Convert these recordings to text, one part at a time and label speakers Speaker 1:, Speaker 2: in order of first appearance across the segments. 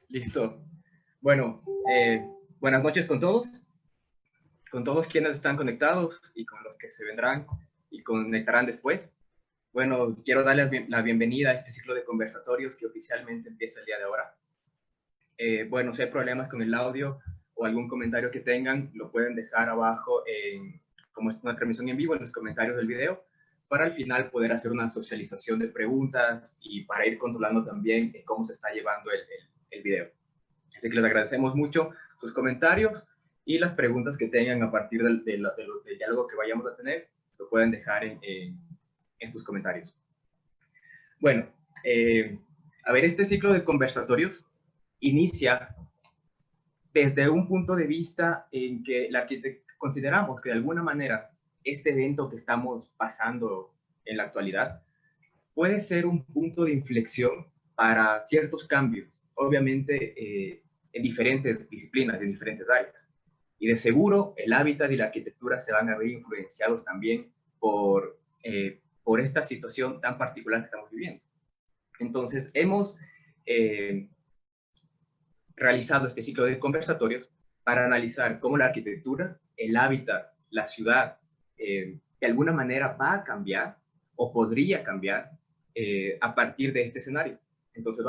Speaker 1: Listo. Bueno, buenas noches con todos quienes están conectados y con los que se vendrán y conectarán después. Bueno, quiero darles la bienvenida a este ciclo de conversatorios que oficialmente empieza el día de ahora. Bueno, si hay problemas con el audio o algún comentario que tengan, lo pueden dejar abajo, como es una transmisión en vivo, en los comentarios del video, para al final poder hacer una socialización de preguntas y para ir controlando también cómo se está llevando el video. Así que les agradecemos mucho sus comentarios y las preguntas que tengan a partir del diálogo que vayamos a tener, lo pueden dejar en sus comentarios. Bueno, a ver, este ciclo de conversatorios inicia desde un punto de vista en que consideramos que de alguna manera este evento que estamos pasando en la actualidad puede ser un punto de inflexión para ciertos cambios, obviamente en diferentes disciplinas, en diferentes áreas. Y de seguro el hábitat y la arquitectura se van a ver influenciados también por esta situación tan particular que estamos viviendo. Entonces, hemos realizado este ciclo de conversatorios para analizar cómo la arquitectura, el hábitat, la ciudad, de alguna manera va a cambiar o podría cambiar a partir de este escenario. Entonces,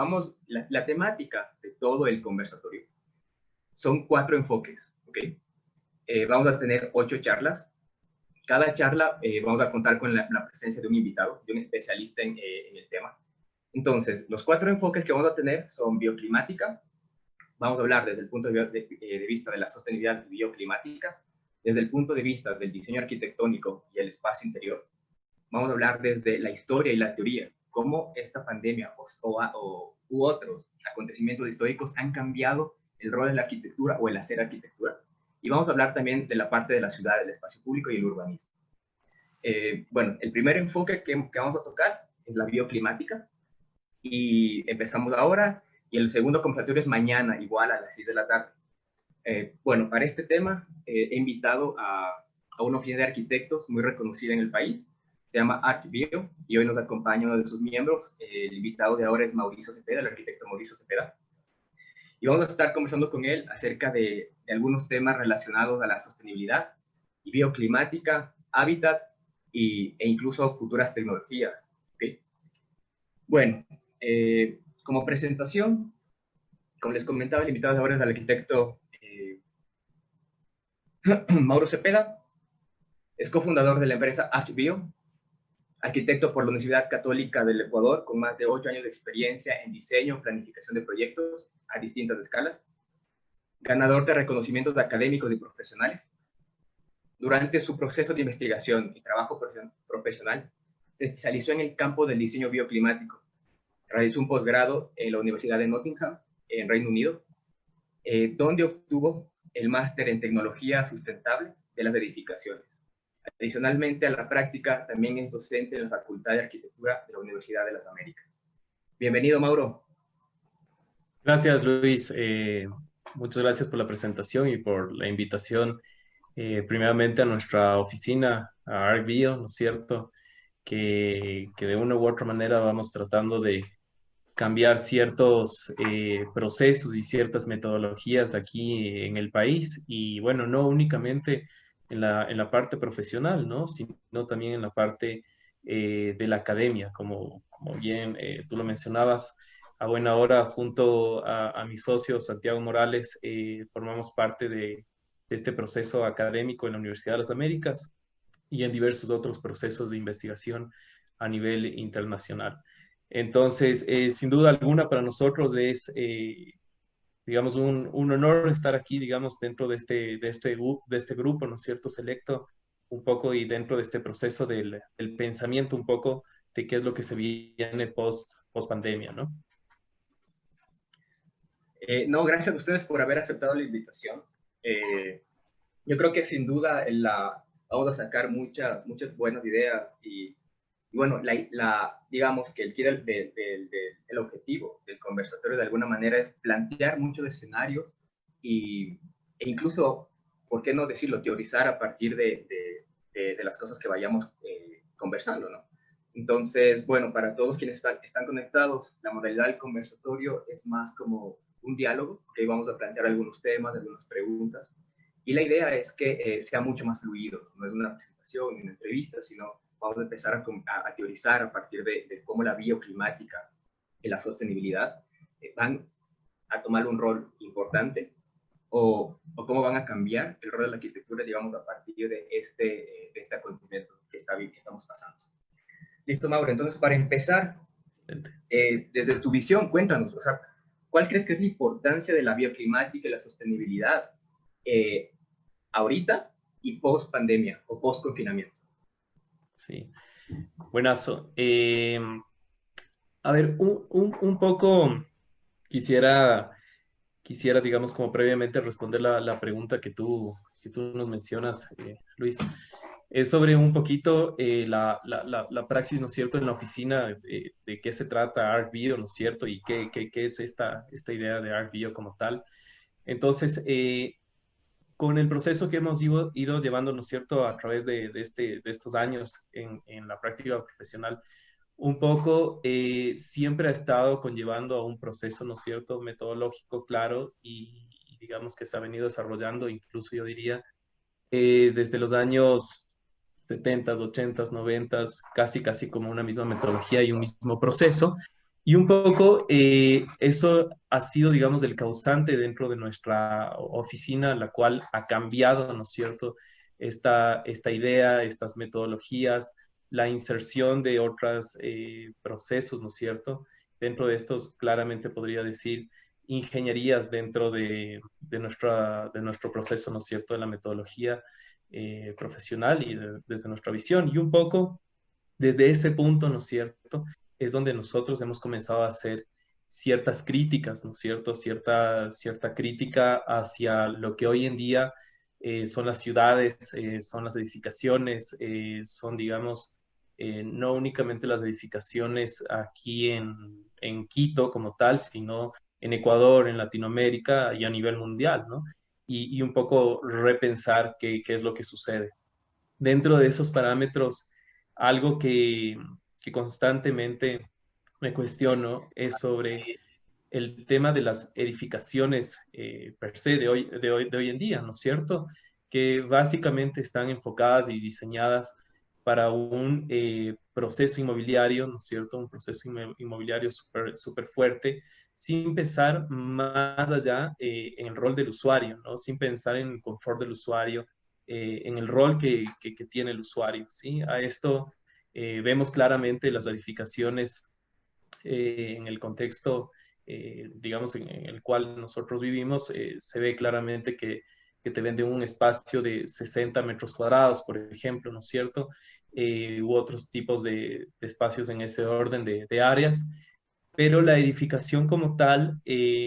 Speaker 1: la temática de todo el conversatorio son 4 enfoques, ¿ok? Vamos a tener 8 charlas. Cada charla vamos a contar con la presencia de un invitado, de un especialista en el tema. Entonces, los 4 enfoques que vamos a tener son bioclimática. Vamos a hablar desde el punto de vista de la sostenibilidad bioclimática, desde el punto de vista del diseño arquitectónico y el espacio interior. Vamos a hablar desde la historia y la teoría, cómo esta pandemia u otros acontecimientos históricos han cambiado el rol de la arquitectura o el hacer arquitectura. Y vamos a hablar también de la parte de la ciudad, del espacio público y el urbanismo. Bueno, el primer enfoque que vamos a tocar es la bioclimática y empezamos ahora, y el segundo conversatorio es mañana, igual a las 6 de la tarde. Bueno, para este tema he invitado a una oficina de arquitectos muy reconocida en el país, se llama ArcBio, y hoy nos acompaña uno de sus miembros. El invitado de ahora es Mauricio Cepeda, el arquitecto Mauricio Cepeda. Y vamos a estar conversando con él acerca de algunos temas relacionados a la sostenibilidad y bioclimática, hábitat e incluso futuras tecnologías. ¿Okay? Bueno, como presentación, como les comentaba, el invitado de ahora es el arquitecto Mauro Cepeda, es cofundador de la empresa ArcBio, arquitecto por la Universidad Católica del Ecuador, con más de 8 años de experiencia en diseño, planificación de proyectos a distintas escalas, ganador de reconocimientos académicos y profesionales. Durante su proceso de investigación y trabajo profesional, se especializó en el campo del diseño bioclimático. Realizó un posgrado en la Universidad de Nottingham, en Reino Unido, donde obtuvo el máster en tecnología sustentable de las edificaciones. Adicionalmente a la práctica, también es docente en la Facultad de Arquitectura de la Universidad de las Américas. Bienvenido, Mauro.
Speaker 2: Gracias, Luis. Muchas gracias por la presentación y por la invitación, primeramente a nuestra oficina, a ArcBio, ¿no es cierto? Que de una u otra manera vamos tratando de cambiar ciertos procesos y ciertas metodologías aquí en el país. Y bueno, no únicamente en la parte profesional, ¿no? Sino también en la parte de la academia, como bien tú lo mencionabas. A buena hora, junto a mi socio Santiago Morales, formamos parte de este proceso académico en la Universidad de las Américas y en diversos otros procesos de investigación a nivel internacional. Entonces, sin duda alguna, para nosotros es, digamos, un honor estar aquí, digamos, dentro de este grupo, ¿no es cierto?, selecto un poco y dentro de este proceso del pensamiento un poco de qué es lo que se viene post pandemia, ¿no?
Speaker 1: No, gracias a ustedes por haber aceptado la invitación. Yo creo que sin duda vamos a sacar muchas buenas ideas y bueno, digamos que el objetivo del conversatorio de alguna manera es plantear muchos escenarios e incluso, ¿por qué no decirlo?, teorizar a partir de las cosas que vayamos conversando, ¿no? Entonces, bueno, para todos quienes están conectados, la modalidad del conversatorio es más como un diálogo, que vamos a plantear algunos temas, algunas preguntas, y la idea es que sea mucho más fluido, no es una presentación ni una entrevista, sino vamos a empezar a teorizar a partir de cómo la bioclimática y la sostenibilidad van a tomar un rol importante o cómo van a cambiar el rol de la arquitectura, digamos, a partir de este acontecimiento que estamos pasando. Listo, Mauro. Entonces, para empezar, desde tu visión, cuéntanos, o sea, ¿cuál crees que es la importancia de la bioclimática y la sostenibilidad ahorita y post pandemia o post confinamiento?
Speaker 2: Sí, buenazo. A ver, un poco quisiera, digamos, como previamente responder la pregunta que tú nos mencionas, Luis. Es sobre un poquito la praxis, ¿no es cierto?, en la oficina, de qué se trata ArcBio, ¿no es cierto?, y qué es esta idea de ArcBio como tal. Entonces, con el proceso que hemos ido llevando, ¿no es cierto?, a través de estos años en la práctica profesional, un poco siempre ha estado conllevando a un proceso, ¿no es cierto?, metodológico claro y digamos que se ha venido desarrollando, incluso yo diría, desde los años 70, 80, 90, casi como una misma metodología y un mismo proceso. Y un poco eso ha sido, digamos, el causante dentro de nuestra oficina, la cual ha cambiado, ¿no es cierto?, esta idea, estas metodologías, la inserción de otros procesos, ¿no es cierto? Dentro de estos, claramente podría decir, ingenierías dentro de nuestro proceso, ¿no es cierto?, de la metodología profesional y desde nuestra visión. Y un poco desde ese punto, ¿no es cierto?, es donde nosotros hemos comenzado a hacer ciertas críticas, ¿no es cierto?, cierta crítica hacia lo que hoy en día son las ciudades, son las edificaciones, son, digamos, no únicamente las edificaciones aquí en Quito como tal, sino en Ecuador, en Latinoamérica y a nivel mundial, ¿no? Y un poco repensar qué es lo que sucede. Dentro de esos parámetros, algo que constantemente me cuestiono es sobre el tema de las edificaciones per se de hoy en día, ¿no es cierto? Que básicamente están enfocadas y diseñadas para un proceso inmobiliario, ¿no es cierto? Un proceso inmobiliario súper fuerte, sin pensar más allá en el rol del usuario, ¿no? Sin pensar en el confort del usuario, en el rol que tiene el usuario, ¿sí? A esto vemos claramente las edificaciones en el contexto, digamos, en el cual nosotros vivimos, se ve claramente que te venden un espacio de 60 metros cuadrados, por ejemplo, ¿no es cierto? U otros tipos de espacios en ese orden de áreas, pero la edificación como tal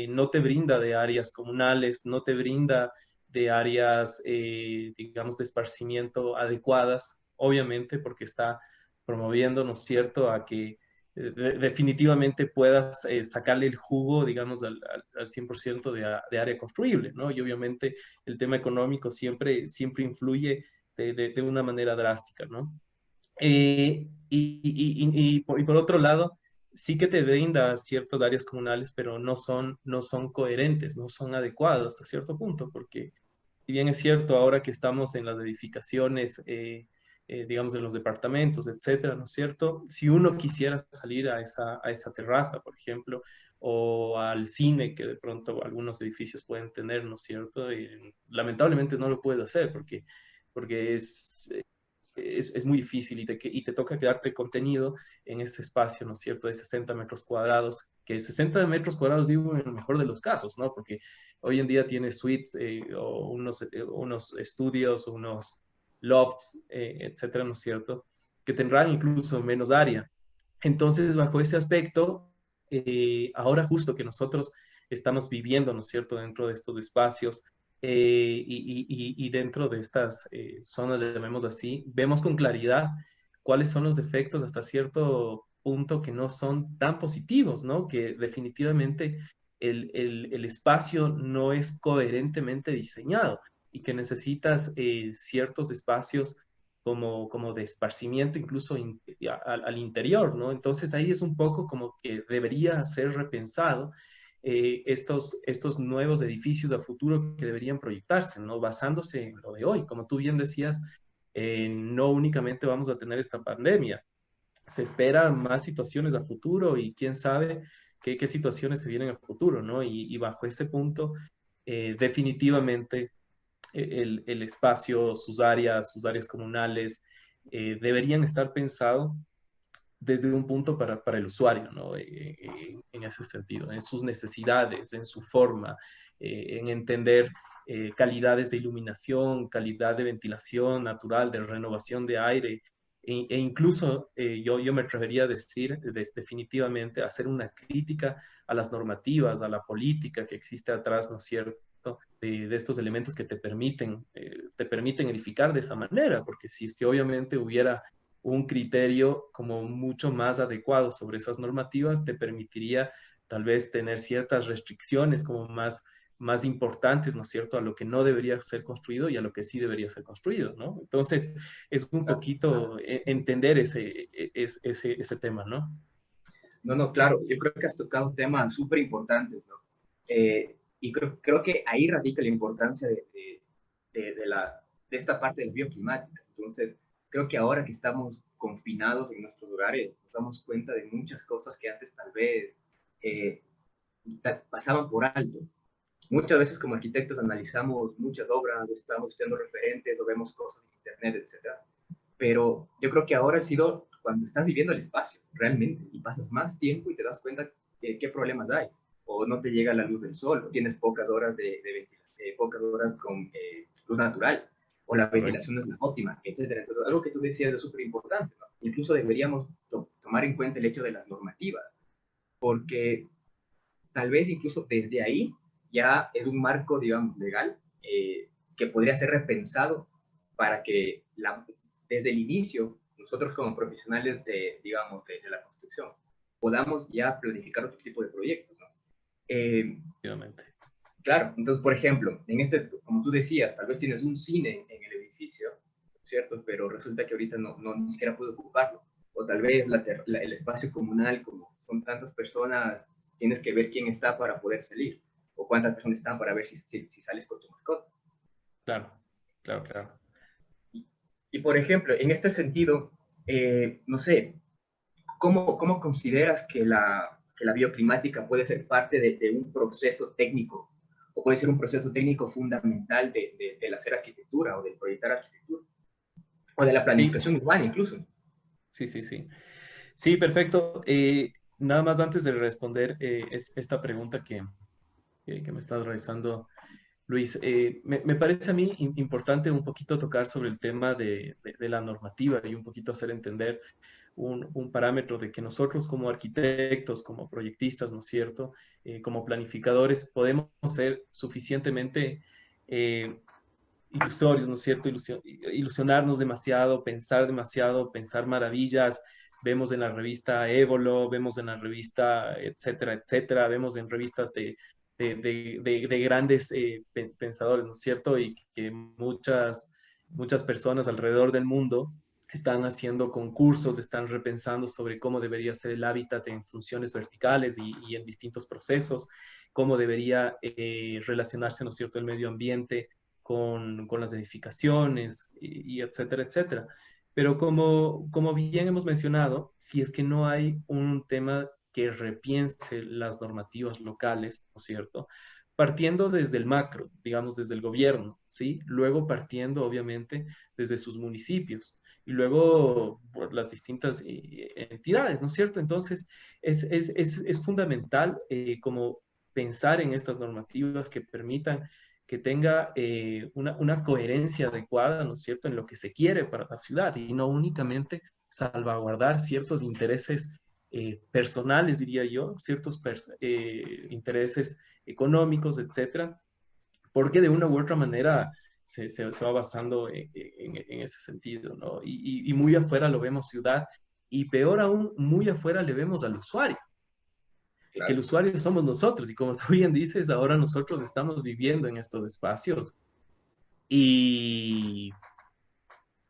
Speaker 2: no te brinda de áreas comunales, no te brinda de áreas, digamos, de esparcimiento adecuadas, obviamente porque está promoviendo, ¿no es cierto?, a que definitivamente puedas sacarle el jugo, digamos, al 100% de área construible, ¿no? Y obviamente el tema económico siempre influye de una manera drástica, ¿no? Y por otro lado, sí que te brinda ciertas áreas comunales, pero no son coherentes, no son adecuadas hasta cierto punto, porque si bien es cierto, ahora que estamos en las edificaciones, digamos, en los departamentos, etcétera, ¿no es cierto? Si uno quisiera salir a esa terraza, por ejemplo, o al cine que de pronto algunos edificios pueden tener, ¿no es cierto? Y lamentablemente no lo puede hacer porque es muy difícil y te toca quedarte contenido en este espacio, ¿no es cierto?, de 60 metros cuadrados, que 60 metros cuadrados digo en el mejor de los casos, ¿no? Porque hoy en día tienes suites o unos estudios, unos lofts, etcétera, ¿no es cierto?, que tendrán incluso menos área. Entonces, bajo ese aspecto, ahora justo que nosotros estamos viviendo, ¿no es cierto?, dentro de estos espacios, y dentro de estas zonas, llamémoslo así, vemos con claridad cuáles son los efectos hasta cierto punto que no son tan positivos, ¿no? Que definitivamente el espacio no es coherentemente diseñado y que necesitas ciertos espacios como de esparcimiento incluso al interior, ¿no? Entonces ahí es un poco como que debería ser repensado estos nuevos edificios a futuro que deberían proyectarse, ¿no? Basándose en lo de hoy. Como tú bien decías, no únicamente vamos a tener esta pandemia, se esperan más situaciones a futuro y quién sabe qué situaciones se vienen a futuro, ¿no? Y bajo ese punto, definitivamente el espacio, sus áreas comunales, deberían estar pensados desde un punto para el usuario, ¿no? En ese sentido, en sus necesidades, en su forma, en entender calidades de iluminación, calidad de ventilación natural, de renovación de aire, incluso yo me atrevería a decir definitivamente hacer una crítica a las normativas, a la política que existe atrás, ¿no es cierto? De estos elementos que te permiten edificar de esa manera, porque si es que obviamente hubiera un criterio como mucho más adecuado sobre esas normativas, te permitiría tal vez tener ciertas restricciones como más importantes, ¿no es cierto?, a lo que no debería ser construido y a lo que sí debería ser construido, ¿no? Entonces, es un poquito entender ese tema, ¿no?
Speaker 1: No, no, claro, yo creo que has tocado temas súper importantes, ¿no? Y creo que ahí radica la importancia de esta parte del bioclimática. Entonces, creo que ahora que estamos confinados en nuestros hogares, nos damos cuenta de muchas cosas que antes tal vez eh, pasaban por alto. Muchas veces como arquitectos analizamos muchas obras, estamos estudiando referentes o vemos cosas en internet, etcétera. Pero yo creo que ahora ha sido cuando estás viviendo el espacio, realmente, y pasas más tiempo y te das cuenta de qué problemas hay. O no te llega la luz del sol, o tienes pocas horas pocas horas con luz natural, o la
Speaker 2: Correcto.
Speaker 1: ventilación no es la óptima, etcétera. Entonces, algo que tú decías es súper importante, ¿no? Incluso deberíamos tomar en cuenta el hecho de las normativas, porque tal vez incluso desde ahí ya es un marco, digamos, legal que podría ser repensado para que desde el inicio nosotros como profesionales digamos, de la construcción podamos ya planificar otro tipo de proyectos, ¿no?
Speaker 2: Efectivamente.
Speaker 1: Claro, entonces, por ejemplo, como tú decías, tal vez tienes un cine en el edificio, ¿cierto? Pero resulta que ahorita no ni siquiera puedo ocuparlo. O tal vez el espacio comunal, como son tantas personas, tienes que ver quién está para poder salir, o cuántas personas están para ver si sales con tu mascota.
Speaker 2: Claro, claro, claro.
Speaker 1: Y por ejemplo, en este sentido, no sé, ¿cómo consideras que la bioclimática puede ser parte de un proceso técnico o puede ser un proceso técnico fundamental del hacer arquitectura o del proyectar arquitectura o de la
Speaker 2: Sí,
Speaker 1: planificación urbana incluso?
Speaker 2: sí, sí, sí. Sí, perfecto. Nada más antes de responder esta pregunta que me estás realizando, Luis, me parece a mí importante un poquito tocar sobre el tema de la normativa y un poquito hacer entender un parámetro de que nosotros como arquitectos, como proyectistas, ¿no es cierto?, como planificadores, podemos ser suficientemente ilusorios, ¿no es cierto?, ilusionarnos demasiado, pensar maravillas. Vemos en la revista Évolo, vemos en la revista, etcétera, etcétera, vemos en revistas de grandes pensadores, ¿no es cierto? Y que muchas personas alrededor del mundo están haciendo concursos, están repensando sobre cómo debería ser el hábitat en funciones verticales y en distintos procesos, cómo debería relacionarse, ¿no es cierto?, el medio ambiente con las edificaciones y etcétera, etcétera. Pero como bien hemos mencionado, si es que no hay un tema que repiense las normativas locales, ¿no es cierto? Partiendo desde el macro, digamos, desde el gobierno, ¿sí? Luego partiendo, obviamente, desde sus municipios y luego por las distintas entidades, ¿no es cierto? Entonces, es fundamental como pensar en estas normativas que permitan que tenga una coherencia adecuada, ¿no es cierto?, en lo que se quiere para la ciudad y no únicamente salvaguardar ciertos intereses personales, diría yo, ciertos intereses económicos, etcétera, porque de una u otra manera se va basando en ese sentido, ¿no? Y muy afuera lo vemos ciudad y peor aún, muy afuera le vemos al usuario, que el
Speaker 1: Claro,
Speaker 2: usuario somos nosotros y como tú bien dices, ahora nosotros estamos viviendo en estos espacios y,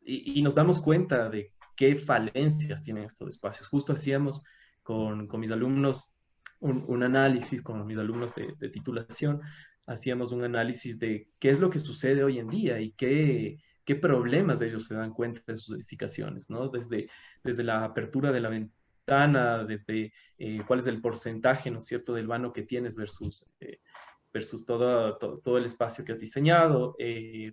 Speaker 2: y nos damos cuenta de qué falencias tienen estos espacios. Justo hacíamos con mis alumnos un análisis con mis alumnos de titulación, hacíamos un análisis de qué es lo que sucede hoy en día y qué problemas ellos se dan cuenta en sus edificaciones, ¿no? Desde la apertura de la ventana, desde cuál es el porcentaje, ¿no es cierto?, del vano que tienes versus todo el espacio que has diseñado,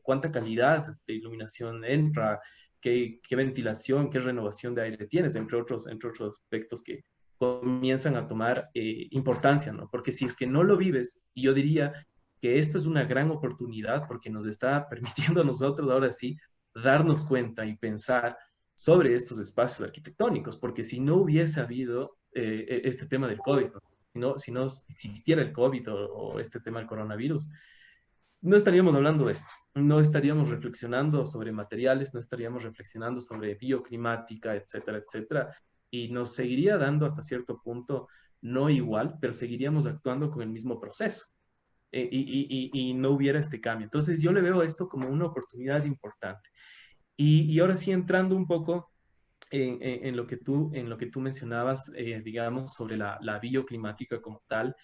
Speaker 2: cuánta calidad de iluminación entra, qué ventilación, qué renovación de aire tienes, entre otros aspectos que comienzan a tomar importancia, ¿no? Porque si es que no lo vives, y yo diría que esto es una gran oportunidad porque nos está permitiendo a nosotros ahora sí darnos cuenta y pensar sobre estos espacios arquitectónicos, porque si no hubiese habido este tema del COVID, ¿no? Si no existiera el COVID o este tema del coronavirus, no estaríamos hablando de esto, no estaríamos reflexionando sobre materiales, no estaríamos reflexionando sobre bioclimática, etcétera, etcétera, y nos seguiría dando hasta cierto punto, no igual, pero seguiríamos actuando con el mismo proceso. Y no hubiera este cambio. Entonces yo le veo esto como una oportunidad importante. Y ahora sí, entrando un poco en lo que tú mencionabas, digamos, sobre la bioclimática como tal.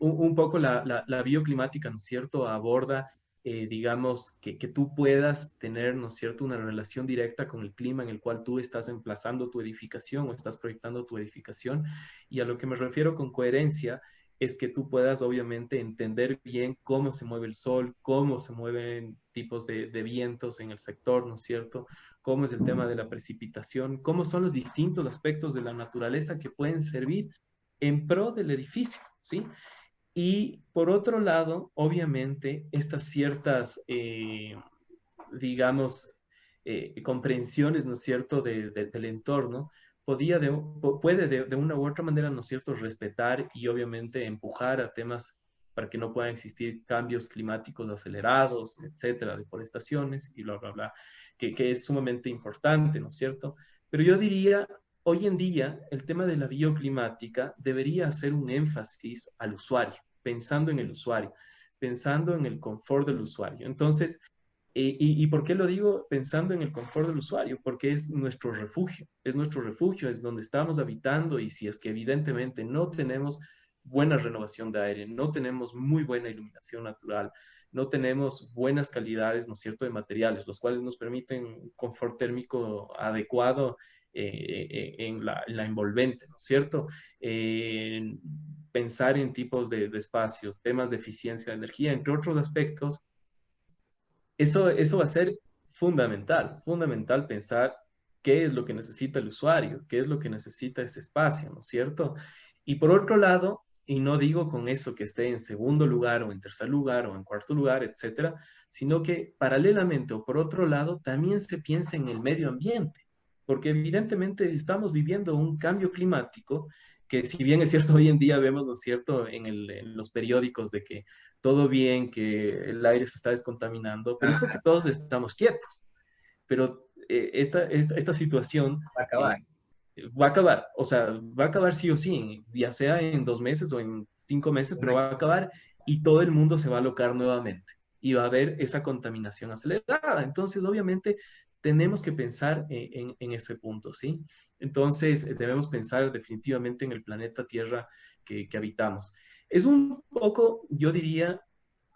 Speaker 2: Un poco la bioclimática, ¿no es cierto?, aborda, digamos, que tú puedas tener, ¿no es cierto?, una relación directa con el clima en el cual tú estás emplazando tu edificación o estás proyectando tu edificación. Y a lo que me refiero con coherencia es que tú puedas obviamente entender bien cómo se mueve el sol, cómo se mueven tipos de vientos en el sector, ¿no es cierto? Cómo es el tema de la precipitación, cómo son los distintos aspectos de la naturaleza que pueden servir en pro del edificio, ¿sí? Y por otro lado, obviamente, estas ciertas, digamos, comprensiones, ¿no es cierto?, del entorno, puede de una u otra manera, ¿no es cierto?, respetar y obviamente empujar a temas para que no puedan existir cambios climáticos acelerados, etcétera, deforestaciones y bla, bla, bla, que es sumamente importante, ¿no es cierto? Pero yo diría, hoy en día, el tema de la bioclimática debería hacer un énfasis al usuario, pensando en el usuario, pensando en el confort del usuario. Entonces, ¿y por qué lo digo pensando en el confort del usuario? Porque es nuestro refugio, es donde estamos habitando y si es que evidentemente no tenemos buena renovación de aire, no tenemos muy buena iluminación natural, no tenemos buenas calidades, ¿no es cierto?, de materiales, los cuales nos permiten un confort térmico adecuado en la envolvente, ¿no es cierto? Pensar en tipos de espacios, temas de eficiencia de energía, entre otros aspectos, eso va a ser fundamental, fundamental pensar qué es lo que necesita el usuario, qué es lo que necesita ese espacio, ¿no es cierto? Y por otro lado, y no digo con eso que esté en segundo lugar o en tercer lugar o en cuarto lugar, etcétera, sino que paralelamente o por otro lado también se piensa en el medio ambiente, porque evidentemente estamos viviendo un cambio climático que si bien es cierto hoy en día vemos, ¿no es cierto?, en los periódicos de que todo bien, que el aire se está descontaminando, pero es porque
Speaker 1: Ajá,
Speaker 2: todos estamos quietos. Pero esta situación
Speaker 1: va a acabar.
Speaker 2: eh, va a acabar, o sea, va a acabar sí o sí, ya sea en 2 meses o en 5 meses, pero va a acabar y todo el mundo se va a alocar nuevamente y va a haber esa contaminación acelerada. Entonces, obviamente, tenemos que pensar en ese punto, ¿sí? Entonces, debemos pensar definitivamente en el planeta Tierra que habitamos. Es un poco, yo diría,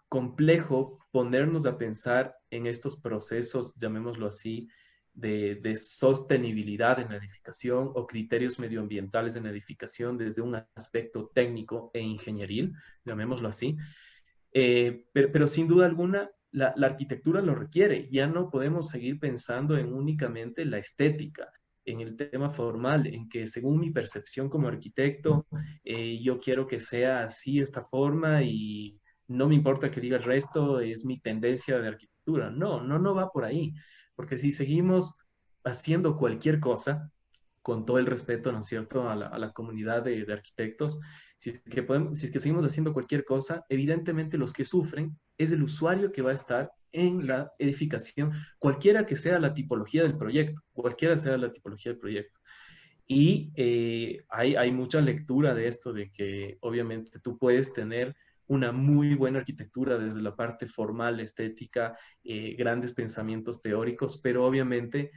Speaker 2: complejo ponernos a pensar en estos procesos, llamémoslo así, de sostenibilidad en la edificación o criterios medioambientales en la edificación desde un aspecto técnico e ingenieril, llamémoslo así. Pero sin duda alguna, la arquitectura lo requiere. Ya no podemos seguir pensando en únicamente la estética, en el tema formal, en que según mi percepción como arquitecto, yo quiero que sea así, esta forma, y no me importa que diga el resto, es mi tendencia de arquitectura. No, no, no va por ahí, porque si seguimos haciendo cualquier cosa, con todo el respeto, ¿no es cierto?, a la comunidad de arquitectos, si es que seguimos haciendo cualquier cosa, evidentemente los que sufren es el usuario que va a estar en la edificación, cualquiera que sea la tipología del proyecto, cualquiera sea la tipología del proyecto. Y hay mucha lectura de esto, de que obviamente tú puedes tener una muy buena arquitectura desde la parte formal, estética, grandes pensamientos teóricos, pero obviamente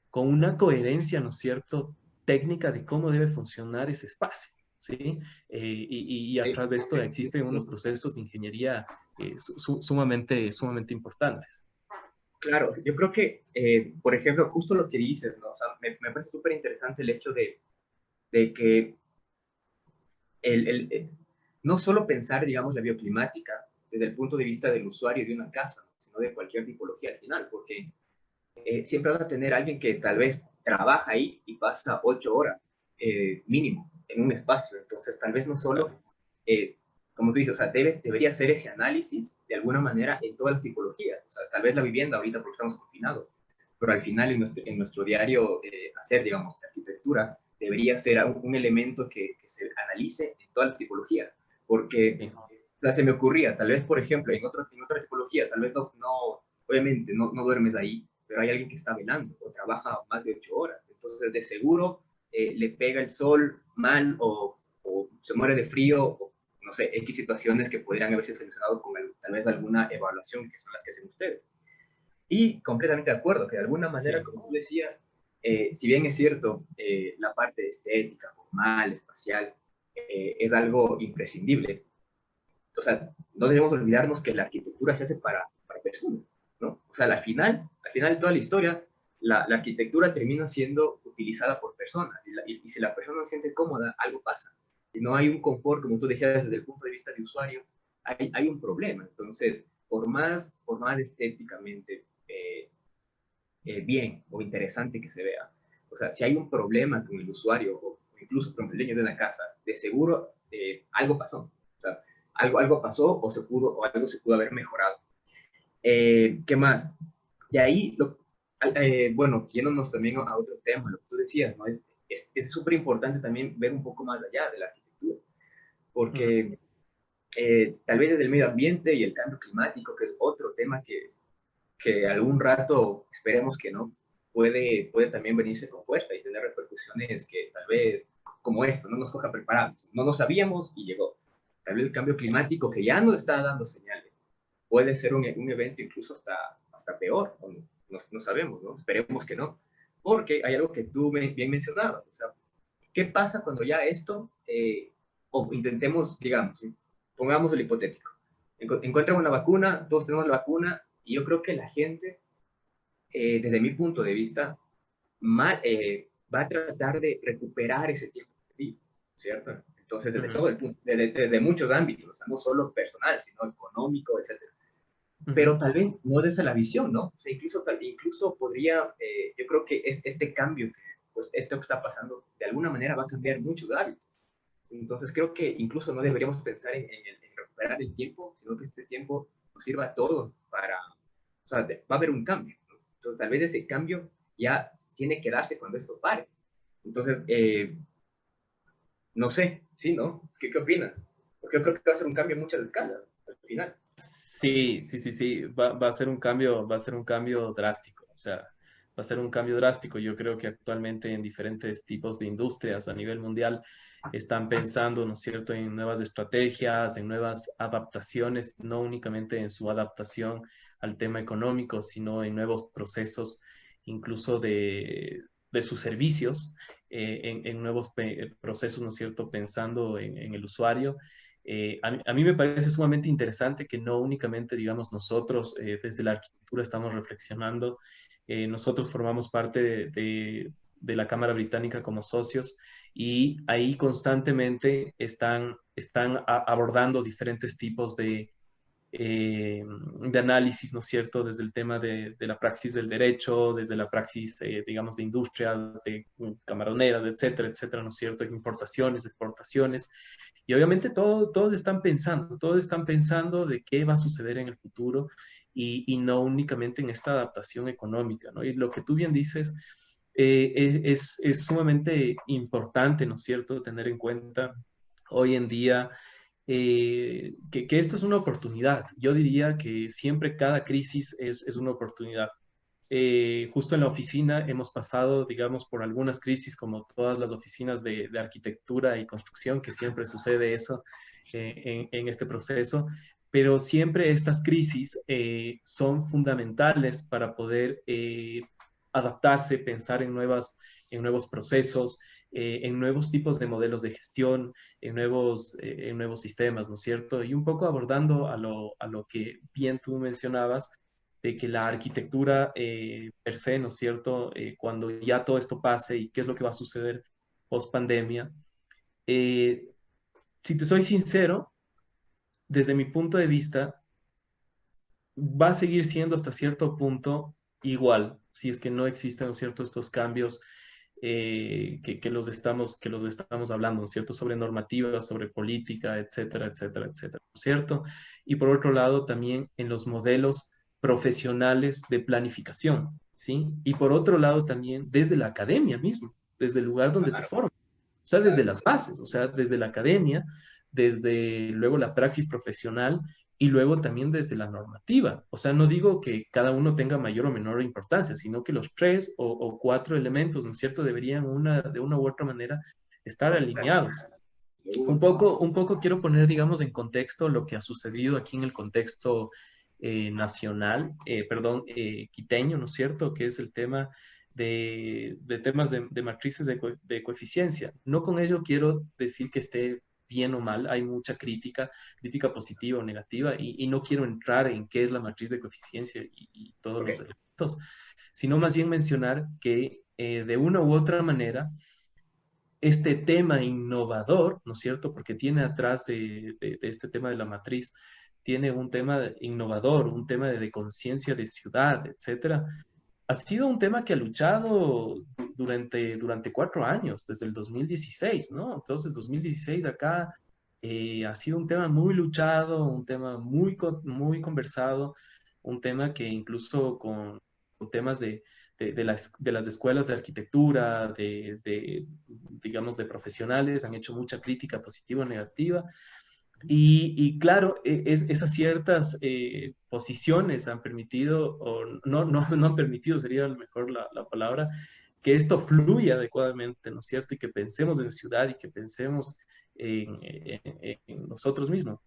Speaker 2: con una coherencia, ¿no es cierto?, técnica de cómo debe funcionar ese espacio. ¿sí? Y atrás de esto existen unos
Speaker 1: Sí.
Speaker 2: procesos de ingeniería sumamente importantes.
Speaker 1: Claro, yo creo que, por ejemplo, justo lo que dices, ¿no? O sea, me parece súper interesante el hecho de que el, no solo pensar, digamos, la bioclimática desde el punto de vista del usuario de una casa, ¿no? Sino de cualquier tipología al final, porque siempre vas a tener alguien que tal vez trabaja ahí y pasa 8 horas mínimo en un espacio. Entonces, tal vez no solo,
Speaker 2: Claro.
Speaker 1: eh, como tú dices, o sea, debería hacer ese análisis de alguna manera en todas las tipologías. O sea, tal vez la vivienda ahorita porque estamos confinados, pero al final en nuestro diario hacer, digamos, la arquitectura debería ser un elemento que se analice en todas las tipologías. Porque
Speaker 2: Sí.
Speaker 1: o sea, se me ocurría, tal vez, por ejemplo, en otra tipología, tal vez obviamente no duermes ahí, pero hay alguien que está velando o trabaja más de 8 horas. Entonces, de seguro le pega el sol mal o se muere de frío o no sé, X situaciones que podrían haberse solucionado con tal vez alguna evaluación que son las que hacen ustedes. Y completamente de acuerdo, que de alguna manera,
Speaker 2: Sí.
Speaker 1: como tú decías, si bien es cierto, la parte estética, formal, espacial, es algo imprescindible, o sea, no debemos olvidarnos que la arquitectura se hace para personas, ¿no? O sea, al final de toda la historia, la arquitectura termina siendo utilizada por personas y si la persona no se siente cómoda, algo pasa. Si no hay un confort, como tú decías, desde el punto de vista de usuario, hay un problema. Entonces, por más estéticamente bien o interesante que se vea, o sea, si hay un problema con el usuario o incluso con el dueño de una casa, de seguro algo pasó. O sea, algo pasó o algo se pudo haber mejorado. ¿Qué más? De ahí, bueno, yéndonos también a otro tema, lo que tú decías, ¿no? Es súper importante también ver un poco más allá de la arquitectura,
Speaker 2: Ujú.
Speaker 1: porque tal vez desde el medio ambiente y el cambio climático, que es otro tema que algún rato, esperemos que no, puede también venirse con fuerza y tener repercusiones que tal vez, como esto, no nos coja preparados. No lo sabíamos y llegó. Tal vez el cambio climático que ya nos está dando señales puede ser un evento incluso hasta peor, no sabemos, ¿no? Esperemos que no. Porque hay algo que tú bien mencionabas, o sea, ¿qué pasa cuando ya esto, o intentemos, digamos, ¿sí? Pongamos el hipotético, encuentran una vacuna, todos tenemos la vacuna, y yo creo que la gente, desde mi punto de vista, va a tratar de recuperar ese tiempo perdido, ¿cierto? Entonces, desde
Speaker 2: Ujú.
Speaker 1: todo el punto, desde muchos ámbitos, o sea, no solo personal, sino económico, etcétera.
Speaker 2: Ujú.
Speaker 1: Pero tal vez no es esa la visión, ¿no? O sea, incluso podría, yo creo que este cambio, pues esto que está pasando, de alguna manera va a cambiar muchos hábitos. Entonces creo que incluso no deberíamos pensar en recuperar el tiempo, sino que este tiempo nos sirva a todos o sea, va a haber un cambio, ¿no? Entonces tal vez ese cambio ya tiene que darse cuando esto pare. Entonces, no sé, ¿sí, no? ¿Qué opinas? Porque yo creo que va a ser un cambio en muchas escalas, al final.
Speaker 2: Sí, sí, sí, sí, va a ser un cambio, va a ser un cambio drástico, o sea, va a ser un cambio drástico. Yo creo que actualmente en diferentes tipos de industrias a nivel mundial están pensando, ¿no es cierto?, en nuevas estrategias, en nuevas adaptaciones, no únicamente en su adaptación al tema económico, sino en nuevos procesos, incluso de sus servicios, en nuevos procesos, ¿no es cierto?, pensando en el usuario. A mí me parece sumamente interesante que no únicamente, digamos, nosotros desde la arquitectura estamos reflexionando, nosotros formamos parte de la Cámara Británica como socios y ahí constantemente están abordando diferentes tipos de análisis, ¿no es cierto?, desde el tema de la praxis del derecho, desde la praxis, digamos, de industrias, de camaroneras, etcétera, etcétera, ¿no es cierto?, importaciones, exportaciones. Y obviamente todos están pensando de qué va a suceder en el futuro y no únicamente en esta adaptación económica, ¿no? Y lo que tú bien dices es sumamente importante, ¿no es cierto?, tener en cuenta hoy en día que esto es una oportunidad. Yo diría que siempre cada crisis es una oportunidad. Justo en la oficina hemos pasado, digamos, por algunas crisis, como todas las oficinas de arquitectura y construcción, que siempre sucede eso en este proceso, pero siempre estas crisis son fundamentales para poder adaptarse, pensar en nuevos procesos, en nuevos tipos de modelos de gestión, en nuevos sistemas, ¿no es cierto? Y un poco abordando a lo que bien tú mencionabas, de que la arquitectura per se, ¿no es cierto? Cuando ya todo esto pase y qué es lo que va a suceder post pandemia. Si te soy sincero, desde mi punto de vista, va a seguir siendo hasta cierto punto igual, si es que no existen, ¿no es cierto?, estos cambios que los estamos hablando, ¿no es cierto?, sobre normativas, sobre política, etcétera, etcétera, etcétera, ¿no es cierto? Y por otro lado, también en los modelos profesionales de planificación, ¿sí? Y por otro lado, también desde la academia mismo, desde el lugar donde te
Speaker 1: Claro,
Speaker 2: formas, o sea, desde
Speaker 1: claro.
Speaker 2: las bases, o sea, desde la academia, desde luego la praxis profesional y luego también desde la normativa. O sea, no digo que cada uno tenga mayor o menor importancia, sino que los tres o cuatro elementos, ¿no es cierto?, deberían de una u otra manera estar alineados.
Speaker 1: Seguro.
Speaker 2: Un poco quiero poner, digamos, en contexto lo que ha sucedido aquí en el contexto nacional, perdón, quiteño, ¿no es cierto?, que es el tema de temas de matrices de coeficiencia. No con ello quiero decir que esté bien o mal, hay mucha crítica, crítica positiva o negativa, y no quiero entrar en qué es la matriz de coeficiencia y todos
Speaker 1: Ok.
Speaker 2: los elementos, sino más bien mencionar que de una u otra manera, este tema innovador, ¿no es cierto? Porque tiene atrás de este tema de la matriz, tiene un tema innovador, un tema de conciencia de ciudad, etcétera. Ha sido un tema que ha luchado durante 4 años, desde el 2016, ¿no? Entonces, 2016 acá ha sido un tema muy luchado, un tema muy conversado, un tema que incluso con temas de las escuelas de arquitectura, digamos, de profesionales, han hecho mucha crítica positiva o negativa. Y claro, esas ciertas posiciones han permitido, o no han permitido, sería a lo mejor la palabra, que esto fluya adecuadamente, ¿no es cierto? Y que pensemos en ciudad y que pensemos en nosotros mismos.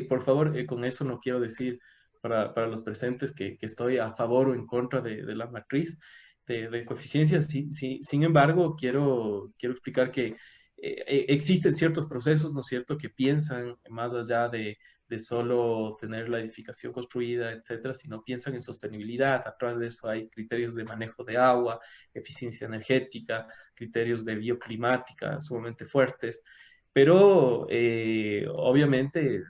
Speaker 2: Por favor, con eso no quiero decir para los presentes que estoy a favor o en contra de la matriz de coeficiencias. Sí, sí, sin embargo, quiero explicar que existen ciertos procesos, ¿no es cierto?, que piensan más allá de solo tener la edificación construida, etcétera, sino piensan en sostenibilidad. Atrás de eso hay criterios de manejo de agua, eficiencia energética, criterios de bioclimática sumamente fuertes. Pero obviamente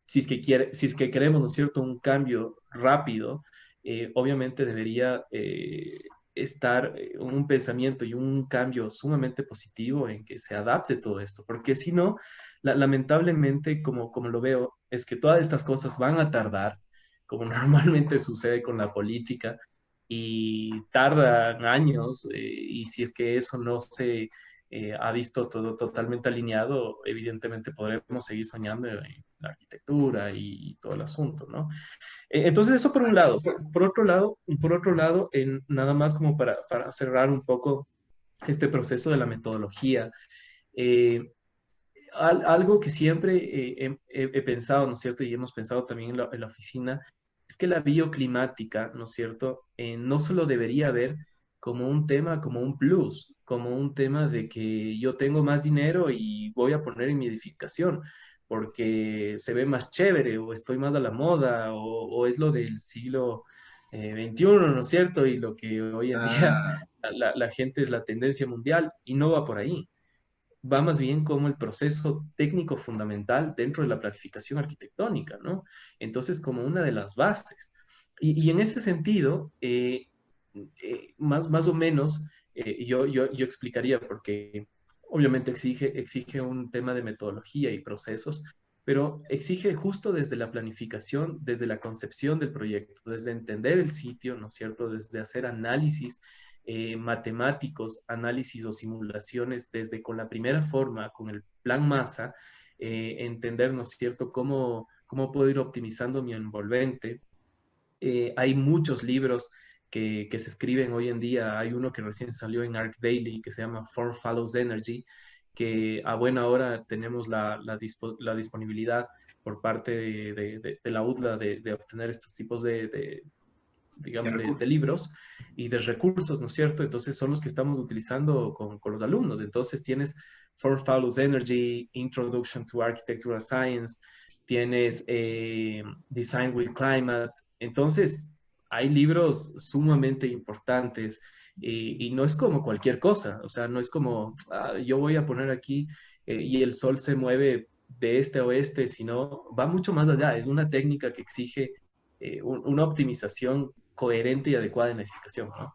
Speaker 2: si es que queremos, ¿no es cierto?, un cambio rápido, obviamente debería estar un pensamiento y un cambio sumamente positivo en que se adapte todo esto, porque si no, lamentablemente, como lo veo, es que todas estas cosas van a tardar, como normalmente sucede con la política, y tardan años, y si es que eso no se ha visto todo totalmente alineado, evidentemente podremos seguir soñando en la arquitectura y todo el asunto, ¿no? Entonces, eso por un lado. Por otro lado, nada más como para cerrar un poco este proceso de la metodología, eh, algo que siempre he pensado, ¿no es cierto? Y hemos pensado también en la oficina, es que la bioclimática, ¿no es cierto? No solo debería ver como un tema, como un plus, como un tema de que yo tengo más dinero y voy a poner en mi edificación porque se ve más chévere o estoy más a la moda o es lo del siglo XXI, ¿no es cierto? Y lo que hoy en día
Speaker 1: Ah,
Speaker 2: la gente es la tendencia mundial y no va por ahí, va más bien como el proceso técnico fundamental dentro de la planificación arquitectónica, ¿no? Entonces, como una de las bases. Y en ese sentido, más o menos, yo explicaría, porque obviamente exige un tema de metodología y procesos, pero exige justo desde la planificación, desde la concepción del proyecto, desde entender el sitio, ¿no es cierto? Desde hacer análisis matemáticos, análisis o simulaciones desde con la primera forma, con el plan masa, entender, ¿no es cierto?, cómo puedo ir optimizando mi envolvente. Hay muchos libros que se escriben hoy en día. Hay uno que recién salió en ArcDaily que se llama Form Follows Energy, que a buena hora tenemos la disponibilidad por parte de la UDLA de obtener estos tipos digamos, de libros y de recursos, ¿no es cierto? Entonces son los que estamos utilizando con los alumnos. Entonces tienes Four Follows Energy, Introduction to Architectural Science, tienes Design with Climate. Entonces hay libros sumamente importantes y no es como cualquier cosa, o sea, no es como yo voy a poner aquí y el sol se mueve de este a oeste, sino va mucho más allá. Es una técnica que exige una optimización coherente y adecuada en la edificación, ¿no?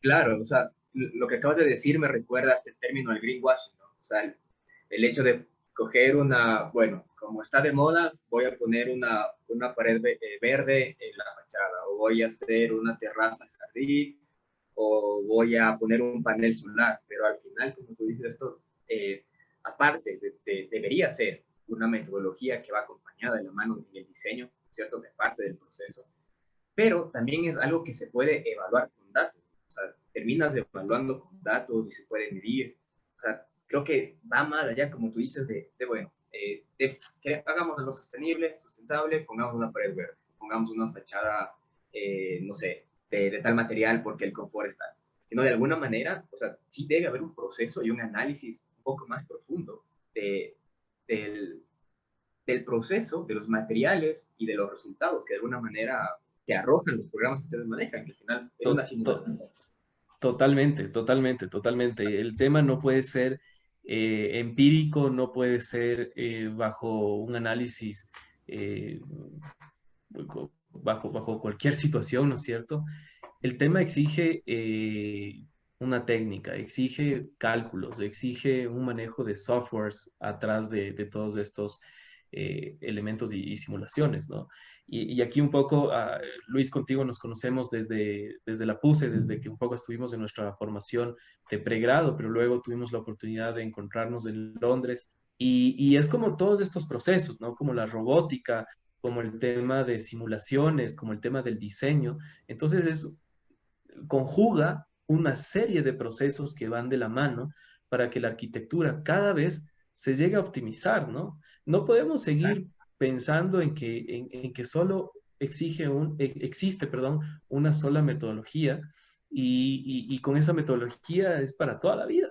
Speaker 1: Claro, o sea, lo que acabas de decir me recuerda a este término, el greenwashing, ¿no? O sea, el hecho de coger una, bueno, como está de moda, voy a poner una pared verde en la fachada, o voy a hacer una terraza al jardín, o voy a poner un panel solar, pero al final, como tú dices, esto, aparte, debería ser una metodología que va acompañada de la mano en el diseño, ¿cierto? Que es parte del proceso, pero también es algo que se puede evaluar con datos. O sea, terminas evaluando con datos y se puede medir. O sea, creo que va más allá, como tú dices, bueno, hagamos algo sostenible, sustentable, pongamos una pared verde, pongamos una fachada, no sé, de tal material porque el confort está. Sino de alguna manera, o sea, sí debe haber un proceso y un análisis un poco más profundo del, del proceso, de los materiales y de los resultados que de alguna manera te arrojan los programas que ustedes manejan, que al final es una
Speaker 2: To- to-
Speaker 1: simulación.
Speaker 2: Totalmente, totalmente, totalmente. El tema no puede ser empírico, no puede ser bajo un análisis, bajo cualquier situación, ¿no es cierto? El tema exige una técnica, exige cálculos, exige un manejo de softwares atrás de todos estos elementos y simulaciones, ¿no? Y aquí un poco, Luis, contigo nos conocemos desde la PUSE, desde que un poco estuvimos en nuestra formación de pregrado, pero luego tuvimos la oportunidad de encontrarnos en Londres. Y es como todos estos procesos, ¿no? Como la robótica, como el tema de simulaciones, como el tema del diseño. Entonces conjuga una serie de procesos que van de la mano para que la arquitectura cada vez se llegue a optimizar, ¿no? No podemos seguir pensando en que solo existe, perdón, una sola metodología y con esa metodología es para toda la vida,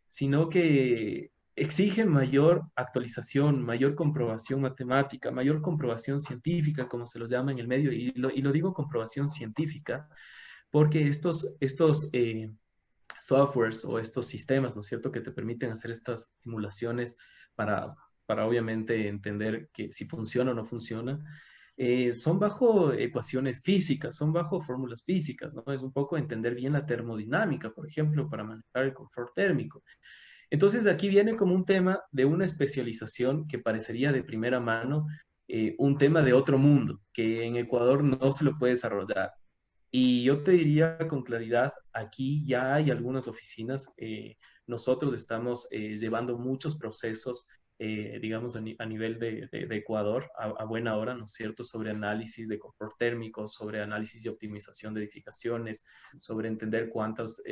Speaker 2: sino que exige mayor actualización, mayor comprobación matemática, mayor comprobación científica, como se los llama en el medio, y lo digo comprobación científica porque estos softwares o estos sistemas, ¿no es cierto?, que te permiten hacer estas simulaciones para, para obviamente entender que si funciona o no funciona, son bajo ecuaciones físicas, son bajo fórmulas físicas, ¿no? Es un poco entender bien la termodinámica, por ejemplo, para manejar el confort térmico. Entonces aquí viene como un tema de una especialización que parecería de primera mano un tema de otro mundo, que en Ecuador no se lo puede desarrollar. Y yo te diría con claridad, aquí ya hay algunas oficinas, nosotros estamos llevando muchos procesos, digamos, a nivel de Ecuador, a buena hora, ¿no es cierto?, sobre análisis de confort térmico, sobre análisis y optimización de edificaciones, sobre entender cuántos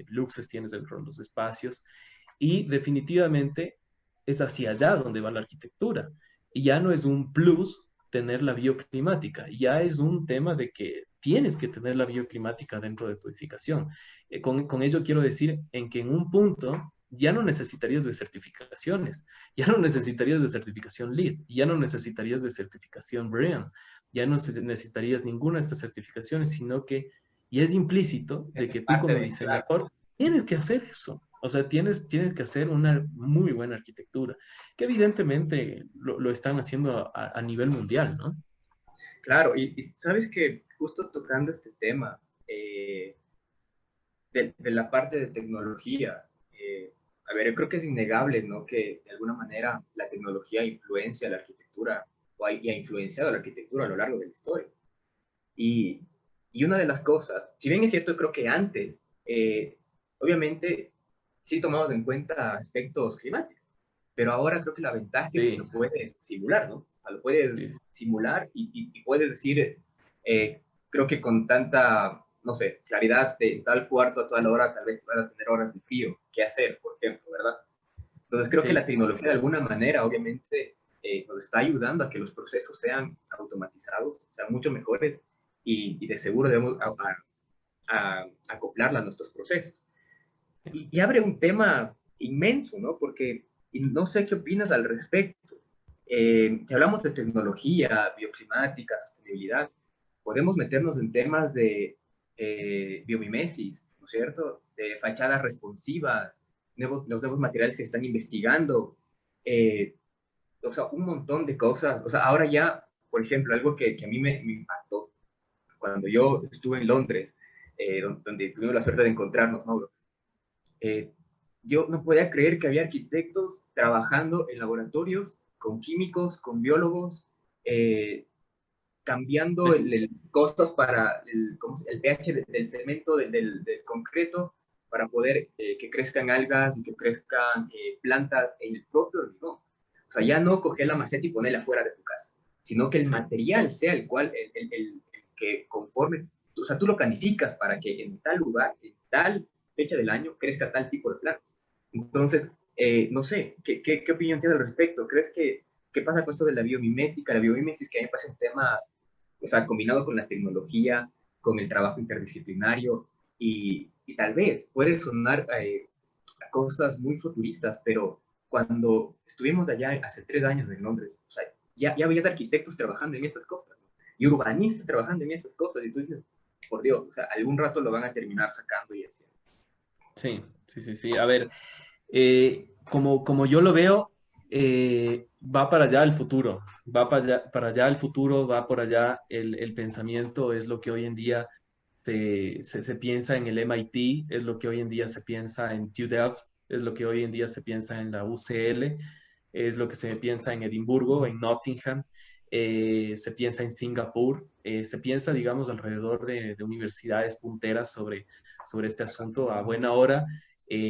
Speaker 2: luxes tienes dentro de los espacios. Y definitivamente es hacia allá donde va la arquitectura. Y ya no es un plus tener la bioclimática, ya es un tema de que tienes que tener la bioclimática dentro de tu edificación. Con ello quiero decir en que en un punto ya no necesitarías de certificaciones, ya no necesitarías de certificación LEED, ya no necesitarías de certificación BREEAM, ya no necesitarías ninguna de estas certificaciones, sino que ya es implícito de que tú
Speaker 1: Parte
Speaker 2: como
Speaker 1: de, claro,
Speaker 2: diseñador tienes que hacer eso. O sea, tienes que hacer una muy buena arquitectura, que evidentemente lo están haciendo a nivel mundial, ¿no?
Speaker 1: claro, y sabes que justo tocando este tema de la parte de tecnología, a ver, yo creo que es innegable, ¿no? Que de alguna manera la tecnología influencia la arquitectura y ha influenciado la arquitectura a lo largo de la historia. Y, y una de las cosas, si bien es cierto, creo que antes, obviamente, sí tomamos en cuenta aspectos climáticos, pero ahora creo que la ventaja es que
Speaker 2: Sí,
Speaker 1: lo puedes simular, ¿no? O sea, lo puedes
Speaker 2: sí,
Speaker 1: simular y puedes decir, creo que con tanta, no sé, claridad de tal cuarto a tal hora, tal vez te van a tener horas de frío, qué hacer, por ejemplo, ¿verdad? Entonces creo que
Speaker 2: sí,
Speaker 1: la
Speaker 2: sí, sí.
Speaker 1: tecnología de alguna manera, obviamente, nos está ayudando a que los procesos sean automatizados, sean mucho mejores y de seguro debemos acoplarla a nuestros procesos. Y abre un tema inmenso, ¿no? Porque y no sé qué opinas al respecto. Si hablamos de tecnología, bioclimática, sostenibilidad, podemos meternos en temas de biomimesis, ¿no es cierto? De fachadas responsivas, los nuevos materiales que se están investigando, eh, o sea, un montón de cosas. O sea, ahora ya, por ejemplo, algo que a mí me impactó cuando yo estuve en Londres, donde tuvimos la suerte de encontrarnos, Mauro. Eh, yo no podía creer que había arquitectos trabajando en laboratorios con químicos, con biólogos, eh, cambiando el costos para el pH del cemento, del concreto, para poder que crezcan algas y que crezcan plantas en el propio hormigón. O sea, ya no coger la maceta y ponerla fuera de tu casa, sino que el
Speaker 2: Sí,
Speaker 1: material sea el cual, el que conforme, o sea, tú lo planificas para que en tal lugar, en tal fecha del año, crezca tal tipo de plantas. Entonces, no sé, ¿qué opinión tienes al respecto? ¿Crees que qué pasa con esto de la biomimética, la biomimesis, que a mí me parece un tema, o sea, combinado con la tecnología, con el trabajo interdisciplinario, y tal vez puede sonar a cosas muy futuristas, pero cuando estuvimos allá hace 3 años en Londres, o sea, ya veías arquitectos trabajando en esas cosas, ¿no? Y urbanistas trabajando en esas cosas, y tú dices, por Dios, o sea, algún rato lo van a terminar sacando y haciendo.
Speaker 2: sí, sí, sí, sí. A ver, como yo lo veo, va para allá el futuro, va para allá el futuro, va por allá el pensamiento, es lo que hoy en día se piensa en el MIT, es lo que hoy en día se piensa en TUDEV, es lo que hoy en día se piensa en la UCL, es lo que se piensa en Edimburgo, en Nottingham, se piensa en Singapur, se piensa, digamos, alrededor de universidades punteras sobre este asunto a buena hora.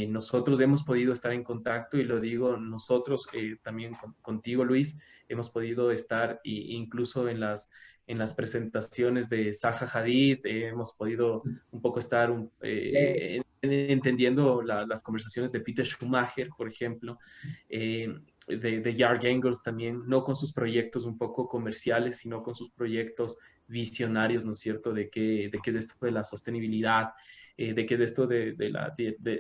Speaker 2: Nosotros hemos podido estar en contacto y lo digo nosotros también contigo, Luis, hemos podido estar incluso en las presentaciones de Zaha Hadid, hemos podido un poco estar entendiendo las conversaciones de Peter Schumacher, por ejemplo, de Jarl Engels también, no con sus proyectos un poco comerciales, sino con sus proyectos visionarios, ¿no es cierto?, de qué es esto de la sostenibilidad, de qué es esto de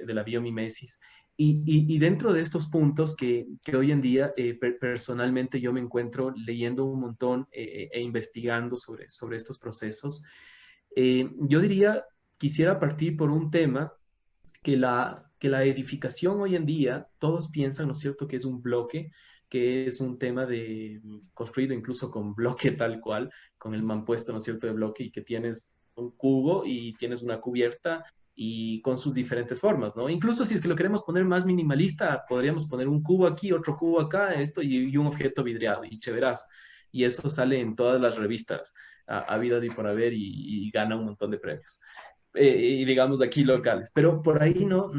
Speaker 2: la biomimesis. Y dentro de estos puntos que hoy en día personalmente yo me encuentro leyendo un montón e investigando sobre estos procesos, yo diría, quisiera partir por un tema que la edificación hoy en día, todos piensan, ¿no es cierto?, que es un bloque, que es un tema de construido incluso con bloque tal cual, con el mampuesto, ¿no es cierto?, de bloque y que tienes un cubo y tienes una cubierta y con sus diferentes formas, ¿no? Incluso si es que lo queremos poner más minimalista, podríamos poner un cubo aquí, otro cubo acá, esto y un objeto vidriado y chéveras. Y eso sale en todas las revistas a vida y por haber y gana un montón de premios y digamos aquí locales. Pero por ahí no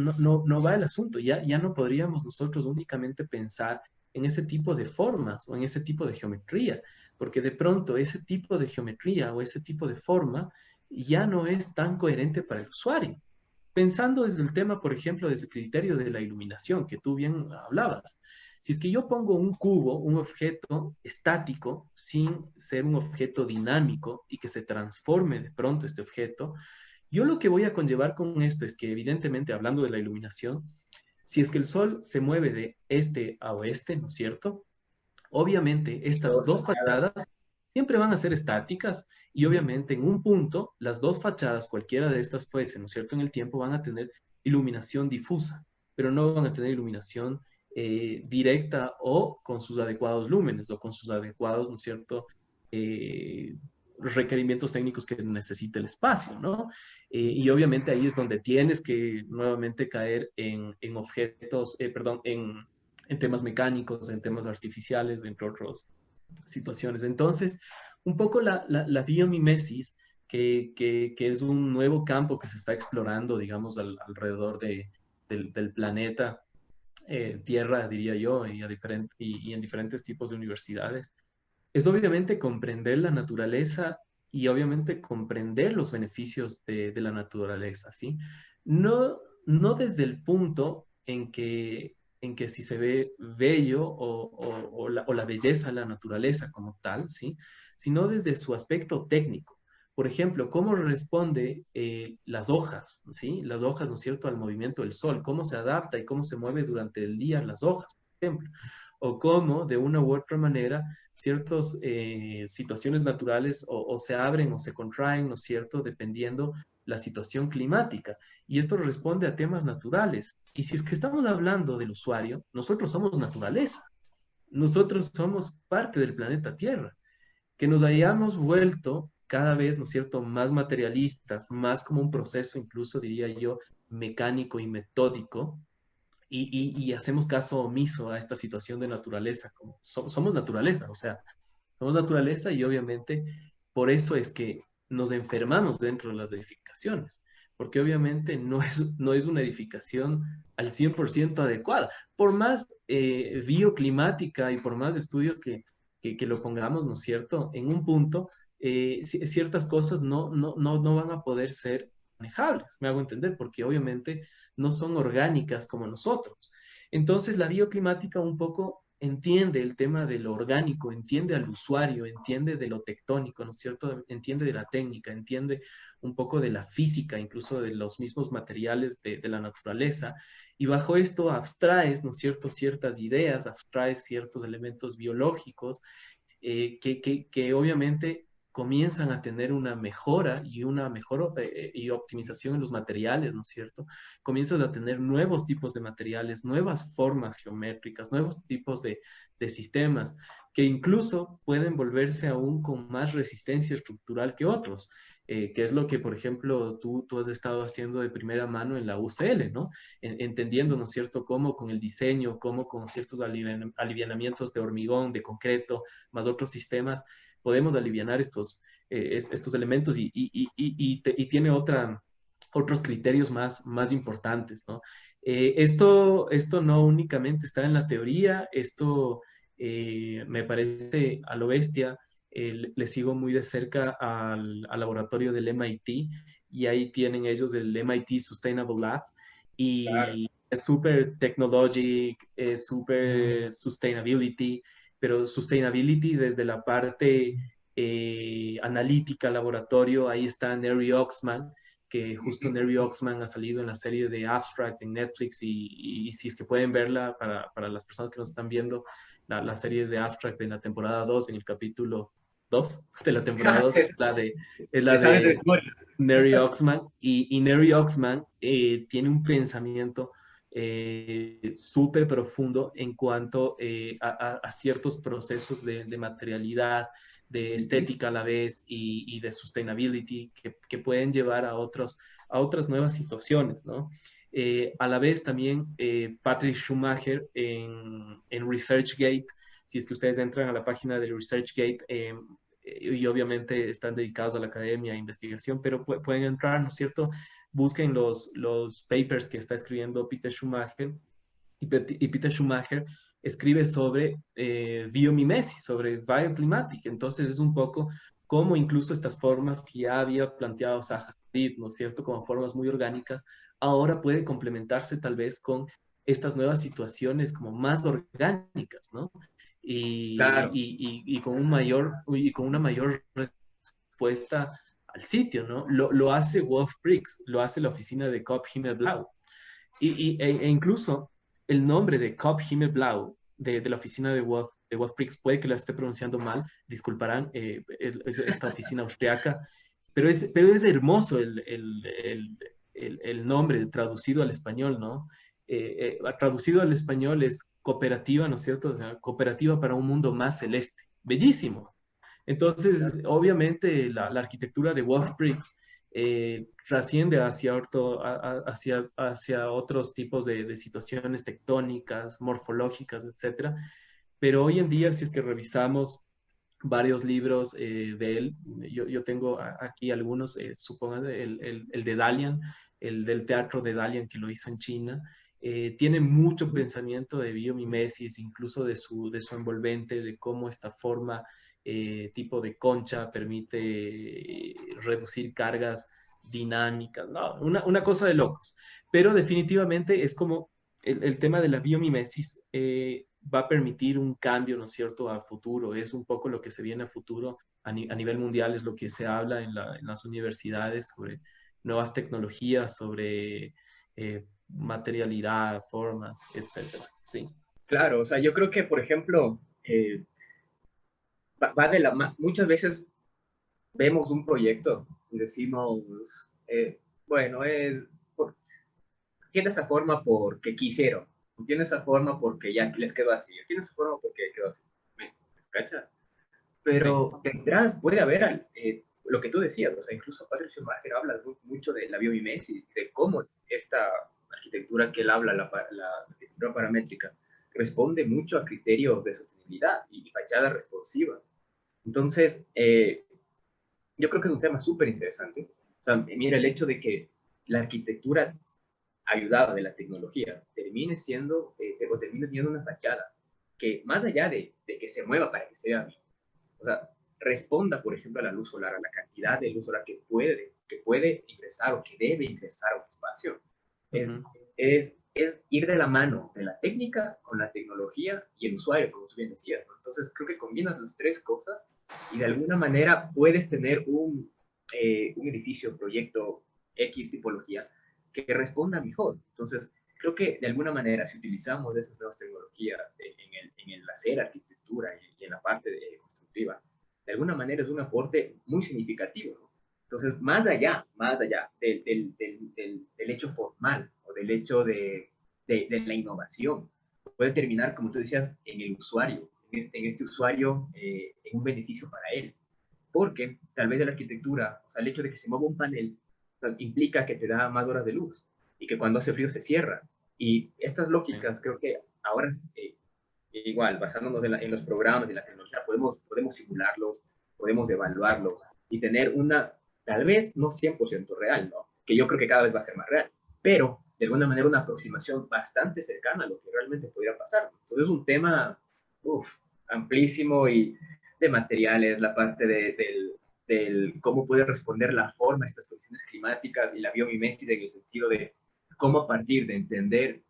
Speaker 2: va el asunto. Ya no podríamos nosotros únicamente pensar en ese tipo de formas o en ese tipo de geometría, porque de pronto ese tipo de geometría o ese tipo de forma ya no es tan coherente para el usuario. Pensando desde el tema, por ejemplo, desde el criterio de la iluminación que tú bien hablabas. Si es que yo pongo un cubo, un objeto estático, sin ser un objeto dinámico y que se transforme de pronto este objeto, yo lo que voy a conllevar con esto es que, evidentemente, hablando de la iluminación, si es que el sol se mueve de este a oeste, ¿no es cierto? Obviamente, estas dos fachadas siempre van a ser estáticas y obviamente en un punto, las dos fachadas, cualquiera de estas fuese, ¿no es cierto?, en el tiempo van a tener iluminación difusa, pero no van a tener iluminación directa o con sus adecuados lúmenes o con sus adecuados, ¿no es cierto?, eh, requerimientos técnicos que necesita el espacio, ¿no? Y obviamente ahí es donde tienes que nuevamente caer en objetos, perdón, en temas mecánicos, en temas artificiales, entre otras situaciones. Entonces, un poco la biomimesis, que es un nuevo campo que se está explorando, digamos, alrededor del planeta Tierra, diría yo, y en diferentes tipos de universidades, es obviamente comprender la naturaleza y obviamente comprender los beneficios de la naturaleza, ¿sí? No desde el punto en que si se ve bello o la belleza de la naturaleza como tal, ¿sí? Sino desde su aspecto técnico. Por ejemplo, cómo responde las hojas, ¿sí? Las hojas, ¿no es cierto?, al movimiento del sol, cómo se adapta y cómo se mueve durante el día las hojas, por ejemplo, o cómo de una u otra manera ciertas situaciones naturales o se abren o se contraen, ¿no es cierto?, dependiendo la situación climática. Y esto responde a temas naturales. Y si es que estamos hablando del usuario, nosotros somos naturaleza, nosotros somos parte del planeta Tierra. Que nos hayamos vuelto cada vez, ¿no es cierto?, más materialistas, más como un proceso, incluso diría yo, mecánico y metódico, y hacemos caso omiso a esta situación de naturaleza, como somos naturaleza, o sea, somos naturaleza y obviamente por eso es que nos enfermamos dentro de las edificaciones, porque obviamente no es una edificación al 100% adecuada. Por más bioclimática y por más estudios que lo pongamos, ¿no es cierto? En un punto, ciertas cosas no van a poder ser manejables, me hago entender, porque obviamente no son orgánicas como nosotros. Entonces, la bioclimática un poco entiende el tema de lo orgánico, entiende al usuario, entiende de lo tectónico, ¿no es cierto? Entiende de la técnica, entiende un poco de la física, incluso de los mismos materiales de la naturaleza. Y bajo esto abstraes, ¿no es cierto?, ciertas ideas, abstraes ciertos elementos biológicos que obviamente comienzan a tener una mejora y una mejor y optimización en los materiales, ¿no es cierto? Comienzan a tener nuevos tipos de materiales, nuevas formas geométricas, nuevos tipos de sistemas que incluso pueden volverse aún con más resistencia estructural que otros, que es lo que, por ejemplo, tú has estado haciendo de primera mano en la UCL, ¿no? Entendiendo, ¿no es cierto?, cómo con el diseño, cómo con ciertos alivianamientos de hormigón, de concreto, más otros sistemas, podemos aliviar estos elementos y tiene otros criterios más importantes, ¿no? Esto no únicamente está en la teoría, esto me parece a lo bestia. Le sigo muy de cerca al laboratorio del MIT y ahí tienen ellos el MIT Sustainable Lab
Speaker 1: Claro.
Speaker 2: y es súper technology, es súper sustainability, pero sustainability desde la parte analítica, laboratorio, ahí está Neri Oxman, que justo
Speaker 1: Ujú.
Speaker 2: Neri Oxman ha salido en la serie de Abstract en Netflix y si es que pueden verla para las personas que nos están viendo, la serie de Abstract en la temporada 2 en el capítulo 2 de la temporada 2 es la
Speaker 1: Te sabes de
Speaker 2: de
Speaker 1: memoria.
Speaker 2: Neri Oxman y Neri Oxman tiene un pensamiento súper profundo en cuanto a ciertos procesos de materialidad, de
Speaker 1: Ujú.
Speaker 2: estética a la vez y de sustainability que pueden llevar a otras nuevas situaciones, ¿no? A la vez también Patrick Schumacher en ResearchGate, si es que ustedes entran a la página de ResearchGate, y obviamente están dedicados a la academia e investigación, pero pueden entrar, ¿no es cierto? Busquen los papers que está escribiendo Peter Schumacher y Peter Schumacher escribe sobre biomimesis, sobre bioclimatic. Entonces es un poco como incluso estas formas que ya había planteado Zaha Hadid, ¿no es cierto? Como formas muy orgánicas, ahora puede complementarse tal vez con estas nuevas situaciones como más orgánicas, ¿no?
Speaker 1: Claro.
Speaker 2: Y con y con una mayor respuesta al sitio, ¿no? Lo hace Wolf Briggs, lo hace la oficina de Kopp Himmelblau. E incluso el nombre de Kopp Himmelblau, de la oficina de Wolf Briggs, puede que la esté pronunciando mal, disculparán, es esta oficina austriaca, pero es hermoso el nombre traducido al español, ¿no? Traducido al español es cooperativa, ¿no es cierto? O sea, cooperativa para un mundo más celeste. Bellísimo. Entonces, obviamente, la arquitectura de Wolf Briggs trasciende hacia otros tipos de situaciones tectónicas, morfológicas, etcétera. Pero hoy en día, si es que revisamos varios libros de él, yo tengo aquí algunos, supongan el de Dalian, el del teatro de Dalian que lo hizo en China, tiene mucho pensamiento de biomimesis, incluso de su envolvente, de cómo esta forma tipo de concha permite reducir cargas dinámicas, ¿no? Una cosa de locos. Pero definitivamente es como el tema de la biomimesis va a permitir un cambio, ¿no es cierto?, a futuro. Es un poco lo que se viene a futuro a nivel mundial es lo que se habla en las universidades sobre nuevas tecnologías, sobre materialidad, formas, etcétera. Sí.
Speaker 1: Claro, o sea, yo creo que, por ejemplo, va de muchas veces vemos un proyecto y decimos, bueno, tiene esa forma porque quisieron, tiene esa forma porque ya les quedó así, tiene esa forma porque quedó así. ¿Me cachas?
Speaker 2: Sí.
Speaker 1: Pero detrás puede haber lo que tú decías, o sea, incluso Patrick Schumacher habla mucho de la biomimesis, de cómo esta arquitectura que él habla, la arquitectura paramétrica, responde mucho a criterios de sostenibilidad y fachada responsiva. Entonces, yo creo que es un tema súper interesante. O sea, mira, el hecho de que la arquitectura ayudada de la tecnología termine siendo, o termine siendo una fachada que más allá de que se mueva para que sea bien, o sea, responda, por ejemplo, a la luz solar, a la cantidad de luz solar que puede ingresar o que debe ingresar a un espacio. Es,
Speaker 2: Ujú.
Speaker 1: es ir de la mano de la técnica con la tecnología y el usuario, como tú bien decías, ¿no? Entonces, creo que combinas las tres cosas y de alguna manera puedes tener un edificio, proyecto X tipología que responda mejor. Entonces, creo que de alguna manera, si utilizamos esas nuevas tecnologías en el hacer arquitectura y en la parte constructiva, de alguna manera es un aporte muy significativo, ¿no? Entonces, más allá del hecho formal o del hecho de la innovación, puede terminar, como tú decías, en el usuario, en este usuario, en un beneficio para él. Porque tal vez de la arquitectura, o sea, el hecho de que se mueva un panel, o sea, implica que te da más horas de luz y que cuando hace frío se cierra. Y estas
Speaker 2: Sí.
Speaker 1: lógicas creo que ahora, igual, basándonos en los programas de la tecnología, podemos simularlos, podemos evaluarlos y tener una, tal vez no 100% real, ¿no? Que yo creo que cada vez va a ser más real, pero de alguna manera una aproximación bastante cercana a lo que realmente podría pasar. Entonces es un tema, uf, amplísimo y de materiales, la parte del cómo puede responder la forma a estas condiciones climáticas y la biomimesis en el sentido de cómo a partir de entender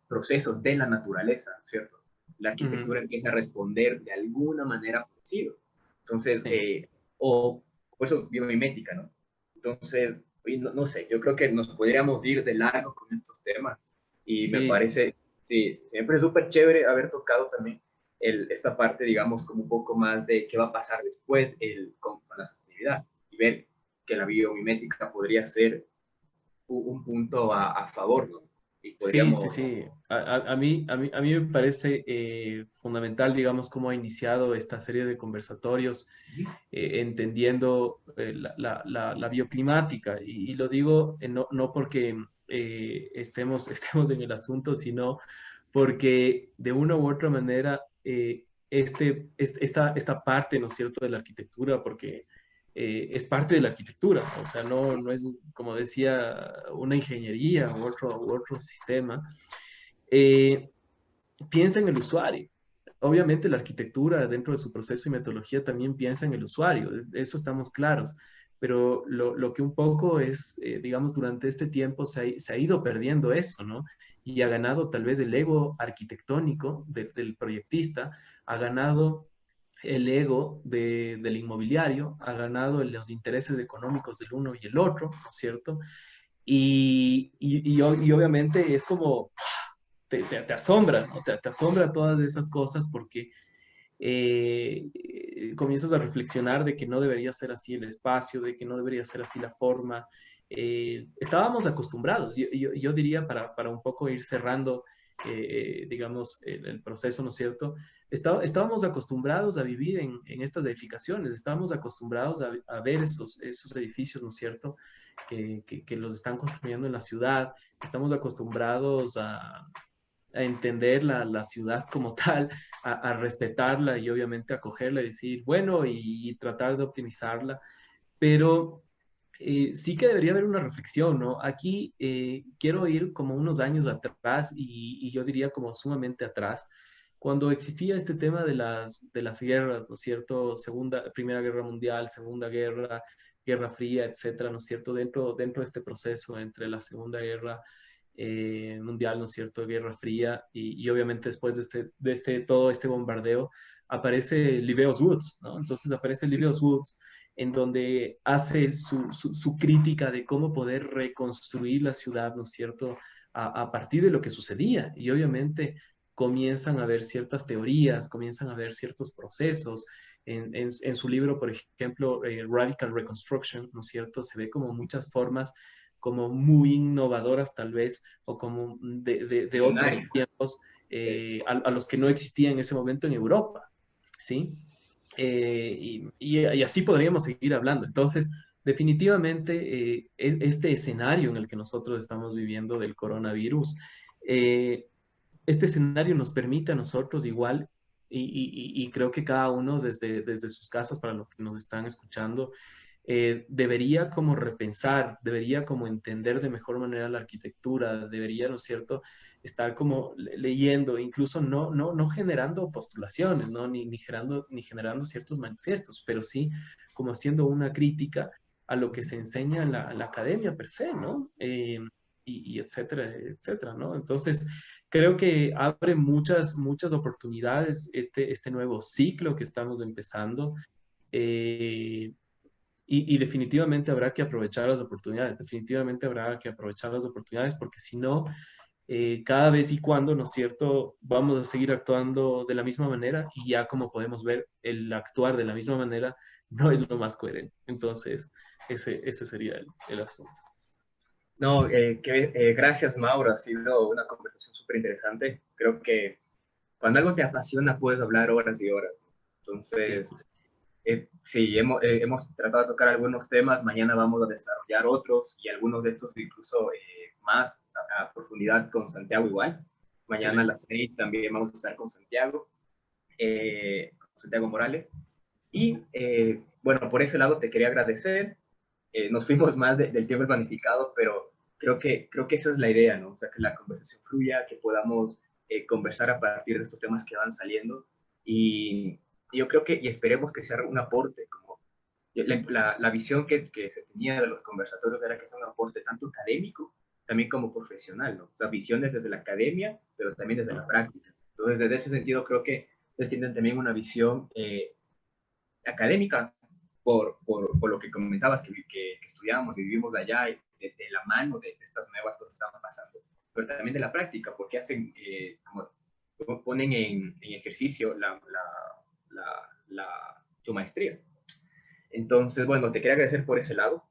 Speaker 1: procesos de la naturaleza, ¿cierto? La
Speaker 2: Ujú.
Speaker 1: arquitectura empieza a responder de alguna manera parecido. Entonces,
Speaker 2: Sí.
Speaker 1: o por eso biomimética, ¿no? Entonces, no sé, yo creo que nos podríamos ir de largo con estos temas y me
Speaker 2: Sí, sí.
Speaker 1: parece, sí, siempre es súper chévere haber tocado también esta parte, digamos, como un poco más de qué va a pasar después con la sostenibilidad y ver que la biomimética podría ser un punto a favor, ¿no? Y
Speaker 2: Sí, sí,
Speaker 1: podríamos,
Speaker 2: sí. A mí me parece fundamental, digamos, cómo ha iniciado esta serie de conversatorios, entendiendo la bioclimática. Y lo digo no porque estemos en el asunto, sino porque de una u otra manera esta parte, ¿no es cierto?, de la arquitectura, porque es parte de la arquitectura, o sea, no es, como decía, una ingeniería u otro sistema. Eh, Piensa en el usuario. Obviamente la arquitectura dentro de su proceso y metodología también piensa en el usuario, de eso estamos claros, pero lo que un poco es, digamos, durante este tiempo se ha ido perdiendo eso, ¿no? Y ha ganado tal vez el ego arquitectónico del proyectista, ha ganado el ego del inmobiliario, ha ganado los intereses económicos del uno y el otro, ¿no es cierto? Y obviamente es como te asombra, ¿no? Te asombra todas esas cosas porque comienzas a reflexionar de que no debería ser así el espacio, de que no debería ser así la forma. Estábamos acostumbrados, yo diría, para un poco ir cerrando, digamos, el proceso, ¿no es cierto? Estábamos acostumbrados a vivir en estas edificaciones, estábamos acostumbrados a ver esos edificios, ¿no es cierto? Que los están construyendo en la ciudad, estamos acostumbrados a entender la ciudad como tal, a respetarla y obviamente acogerla y decir, bueno, y tratar de optimizarla, pero sí que debería haber una reflexión, ¿no? Aquí quiero ir como unos años atrás y yo diría como sumamente atrás, cuando existía este tema de las guerras, ¿no es cierto? Primera Guerra Mundial, Segunda Guerra, Guerra Fría, etcétera, ¿no es cierto? Dentro de este proceso entre la Segunda Guerra Mundial, ¿no es cierto?, Guerra Fría, y obviamente después de todo este bombardeo, aparece Livius Woods, ¿no? Entonces aparece Livius Woods en donde hace su crítica de cómo poder reconstruir la ciudad, ¿no es cierto?, a partir de lo que sucedía. Y obviamente comienzan a haber ciertas teorías, comienzan a haber ciertos procesos. En su libro, por ejemplo, Radical Reconstruction, ¿no es cierto?, se ve como muchas formas como muy innovadoras tal vez, o como de otros tiempos
Speaker 1: Sí.
Speaker 2: a los que no existían en ese momento en Europa, ¿sí? Y así podríamos seguir hablando. Entonces, definitivamente, este escenario en el que nosotros estamos viviendo del coronavirus, eh, este escenario nos permite a nosotros igual, y creo que cada uno desde sus casas, para los que nos están escuchando, debería como repensar, debería como entender de mejor manera la arquitectura, debería, ¿no es cierto?, estar como leyendo, incluso no generando postulaciones, ¿no? Ni generando ciertos manifiestos, pero sí como haciendo una crítica a lo que se enseña en la academia per se, ¿no? Y etcétera, etcétera, ¿no? Entonces, creo que abre muchas oportunidades este nuevo ciclo que estamos empezando. Eh, y definitivamente habrá que aprovechar las oportunidades, definitivamente habrá que aprovechar las oportunidades, porque si no, cada vez y cuando, ¿no es cierto?, vamos a seguir actuando de la misma manera, y ya como podemos ver, el actuar de la misma manera no es lo más coherente. Entonces, ese sería el asunto.
Speaker 1: No, gracias, Mauro. Ha sido una conversación súper interesante. Creo que cuando algo te apasiona puedes hablar horas y horas.
Speaker 2: Sí,
Speaker 1: Entonces, sí, hemos tratado de tocar algunos temas. Mañana vamos a desarrollar otros y algunos de estos incluso más a profundidad con Santiago igual. Mañana a
Speaker 2: excelente.
Speaker 1: las 6 también vamos a estar con Santiago Morales. Y bueno, por ese lado te quería agradecer. Nos fuimos más del tiempo planificado, pero creo que esa es la idea, ¿no? O sea, que la conversación fluya, que podamos conversar a partir de estos temas que van saliendo. Y yo creo que, y esperemos que sea un aporte, como la visión que se tenía de los conversatorios era que sea un aporte tanto académico, también como profesional, ¿no? O sea, visiones desde la academia, pero también desde la práctica. Entonces, desde ese sentido, creo que ustedes tienen también una visión académica por lo que comentabas, que estudiábamos, que vivimos allá, de la mano de estas nuevas cosas que estaban pasando, pero también de la práctica, porque hacen, como ponen en ejercicio tu maestría. Entonces, bueno, te quería agradecer por ese lado.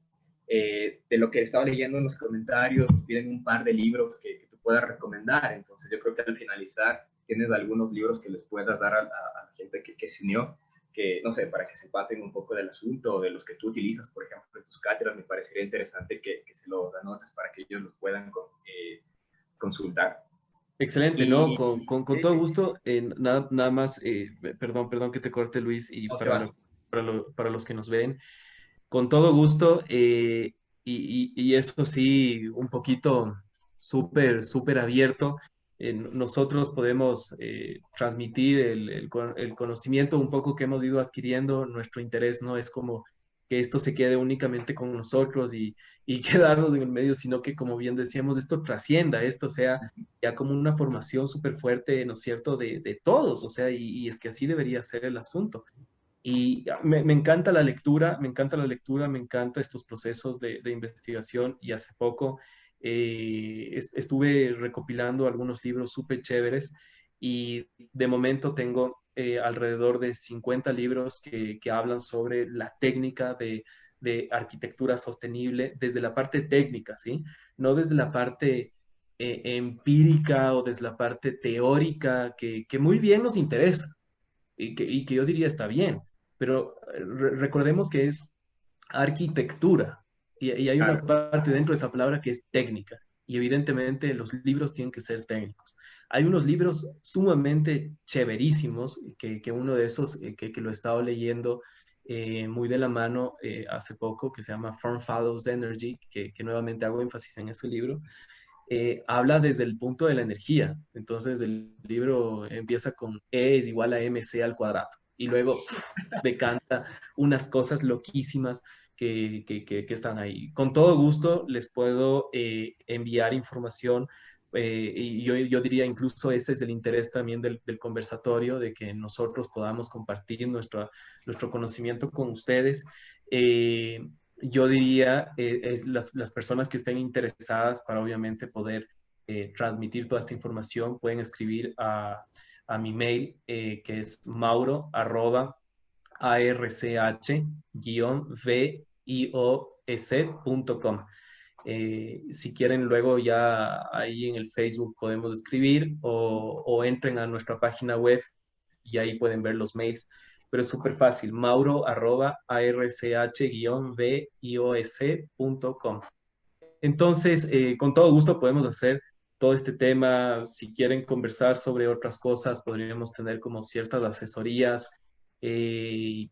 Speaker 1: De lo que estaba leyendo en los comentarios, piden un par de libros que tú puedas recomendar. Entonces, yo creo que al finalizar tienes algunos libros que les puedas dar a la gente que se unió, que no sé, para que se empaten un poco del asunto, o de los que tú utilizas, por ejemplo, en tus cátedras. Me parecería interesante que se los anotes para que ellos los puedan consultar.
Speaker 2: Excelente, ¿no?
Speaker 1: Y
Speaker 2: Con todo gusto, nada más, perdón que te corte, Luis, y
Speaker 1: no, que va.
Speaker 2: para los que nos ven, con todo gusto, y eso sí, un poquito súper abierto. Nosotros podemos transmitir el conocimiento un poco que hemos ido adquiriendo. Nuestro interés no es como que esto se quede únicamente con nosotros y quedarnos en el medio, sino que, como bien decíamos, esto trascienda, esto sea ya como una formación súper fuerte, ¿no es cierto?, de todos, o sea, y es que así debería ser el asunto. Y me encanta la lectura, me encanta la lectura, me encanta estos procesos de investigación, y hace poco estuve recopilando algunos libros súper chéveres, y de momento tengo alrededor de 50 libros que hablan sobre la técnica de arquitectura sostenible desde la parte técnica, ¿sí? No desde la parte empírica o desde la parte teórica que muy bien nos interesa, y que yo diría está bien, pero recordemos que es arquitectura, y hay una
Speaker 1: Claro.
Speaker 2: parte dentro de esa palabra que es técnica, y evidentemente los libros tienen que ser técnicos. Hay unos libros sumamente chéverísimos, que uno de esos que lo he estado leyendo muy de la mano hace poco, que se llama From Follows Energy, que nuevamente hago énfasis en ese libro. Habla desde el punto de la energía. Entonces el libro empieza con E es igual a mc al cuadrado, y luego decanta unas cosas loquísimas que están ahí. Con todo gusto les puedo enviar información y yo diría incluso ese es el interés también del conversatorio, de que nosotros podamos compartir nuestro conocimiento con ustedes. Yo diría, es las personas que estén interesadas para obviamente poder transmitir toda esta información, pueden escribir a mi mail, que es mauro@arch-vios.com. Si quieren, luego ya ahí en el Facebook podemos escribir o entren a nuestra página web y ahí pueden ver los mails. Pero es súper fácil, mauro@arch-vios.com. Entonces, con todo gusto podemos hacer todo este tema. Si quieren conversar sobre otras cosas, podríamos tener como ciertas asesorías y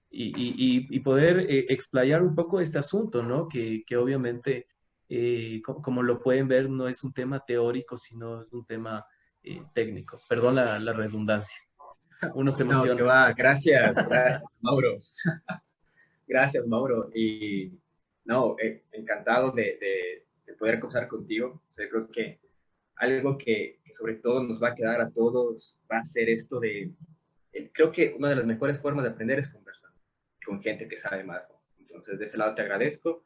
Speaker 2: poder explayar un poco este asunto, ¿no? Que obviamente, como lo pueden ver, no es un tema teórico, sino es un tema técnico. Perdón la redundancia. Uno se
Speaker 1: No, que
Speaker 2: emociona.
Speaker 1: va, gracias, gracias, Mauro. Gracias, Mauro. Y no, encantado de poder conversar contigo. O sea, yo creo que algo que sobre todo nos va a quedar a todos va a ser esto de, creo que una de las mejores formas de aprender es conversar con gente que sabe más, ¿no? Entonces, de ese lado te agradezco.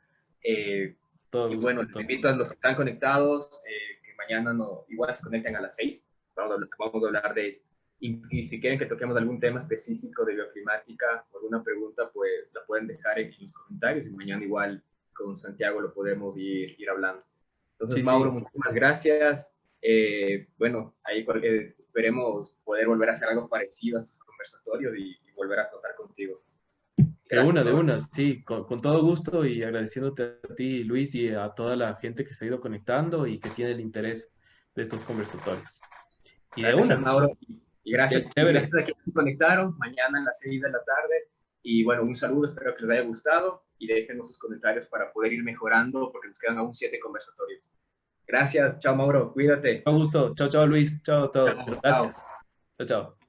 Speaker 2: Todo
Speaker 1: Y
Speaker 2: gusto.
Speaker 1: bueno, les invito a los que están conectados, que mañana no, igual se conecten a las 6. Vamos a hablar de, y si quieren que toquemos algún tema específico de bioclimática o alguna pregunta, pues la pueden dejar en los comentarios y mañana igual con Santiago lo podemos ir hablando. Entonces,
Speaker 2: Sí,
Speaker 1: Mauro,
Speaker 2: sí.
Speaker 1: muchísimas gracias. Bueno, ahí esperemos poder volver a hacer algo parecido a estos conversatorios y volver a contar contigo. Gracias,
Speaker 2: De
Speaker 1: Mauro.
Speaker 2: una, sí, con todo gusto y agradeciéndote a ti, Luis, y a toda la gente que se ha ido conectando y que tiene el interés de estos conversatorios. Y de
Speaker 1: Gracias,
Speaker 2: una,
Speaker 1: Mauro. Y
Speaker 2: chévere.
Speaker 1: gracias a quienes se conectaron mañana a las 6 de la tarde. Y bueno, un saludo, espero que les haya gustado y déjenos sus comentarios para poder ir mejorando porque nos quedan aún 7 conversatorios. Gracias, chao Mauro, cuídate.
Speaker 2: Un gusto. Chao, chao, Luis. Chao a todos.
Speaker 1: Chao, chao.
Speaker 2: Gracias. Chao, chao.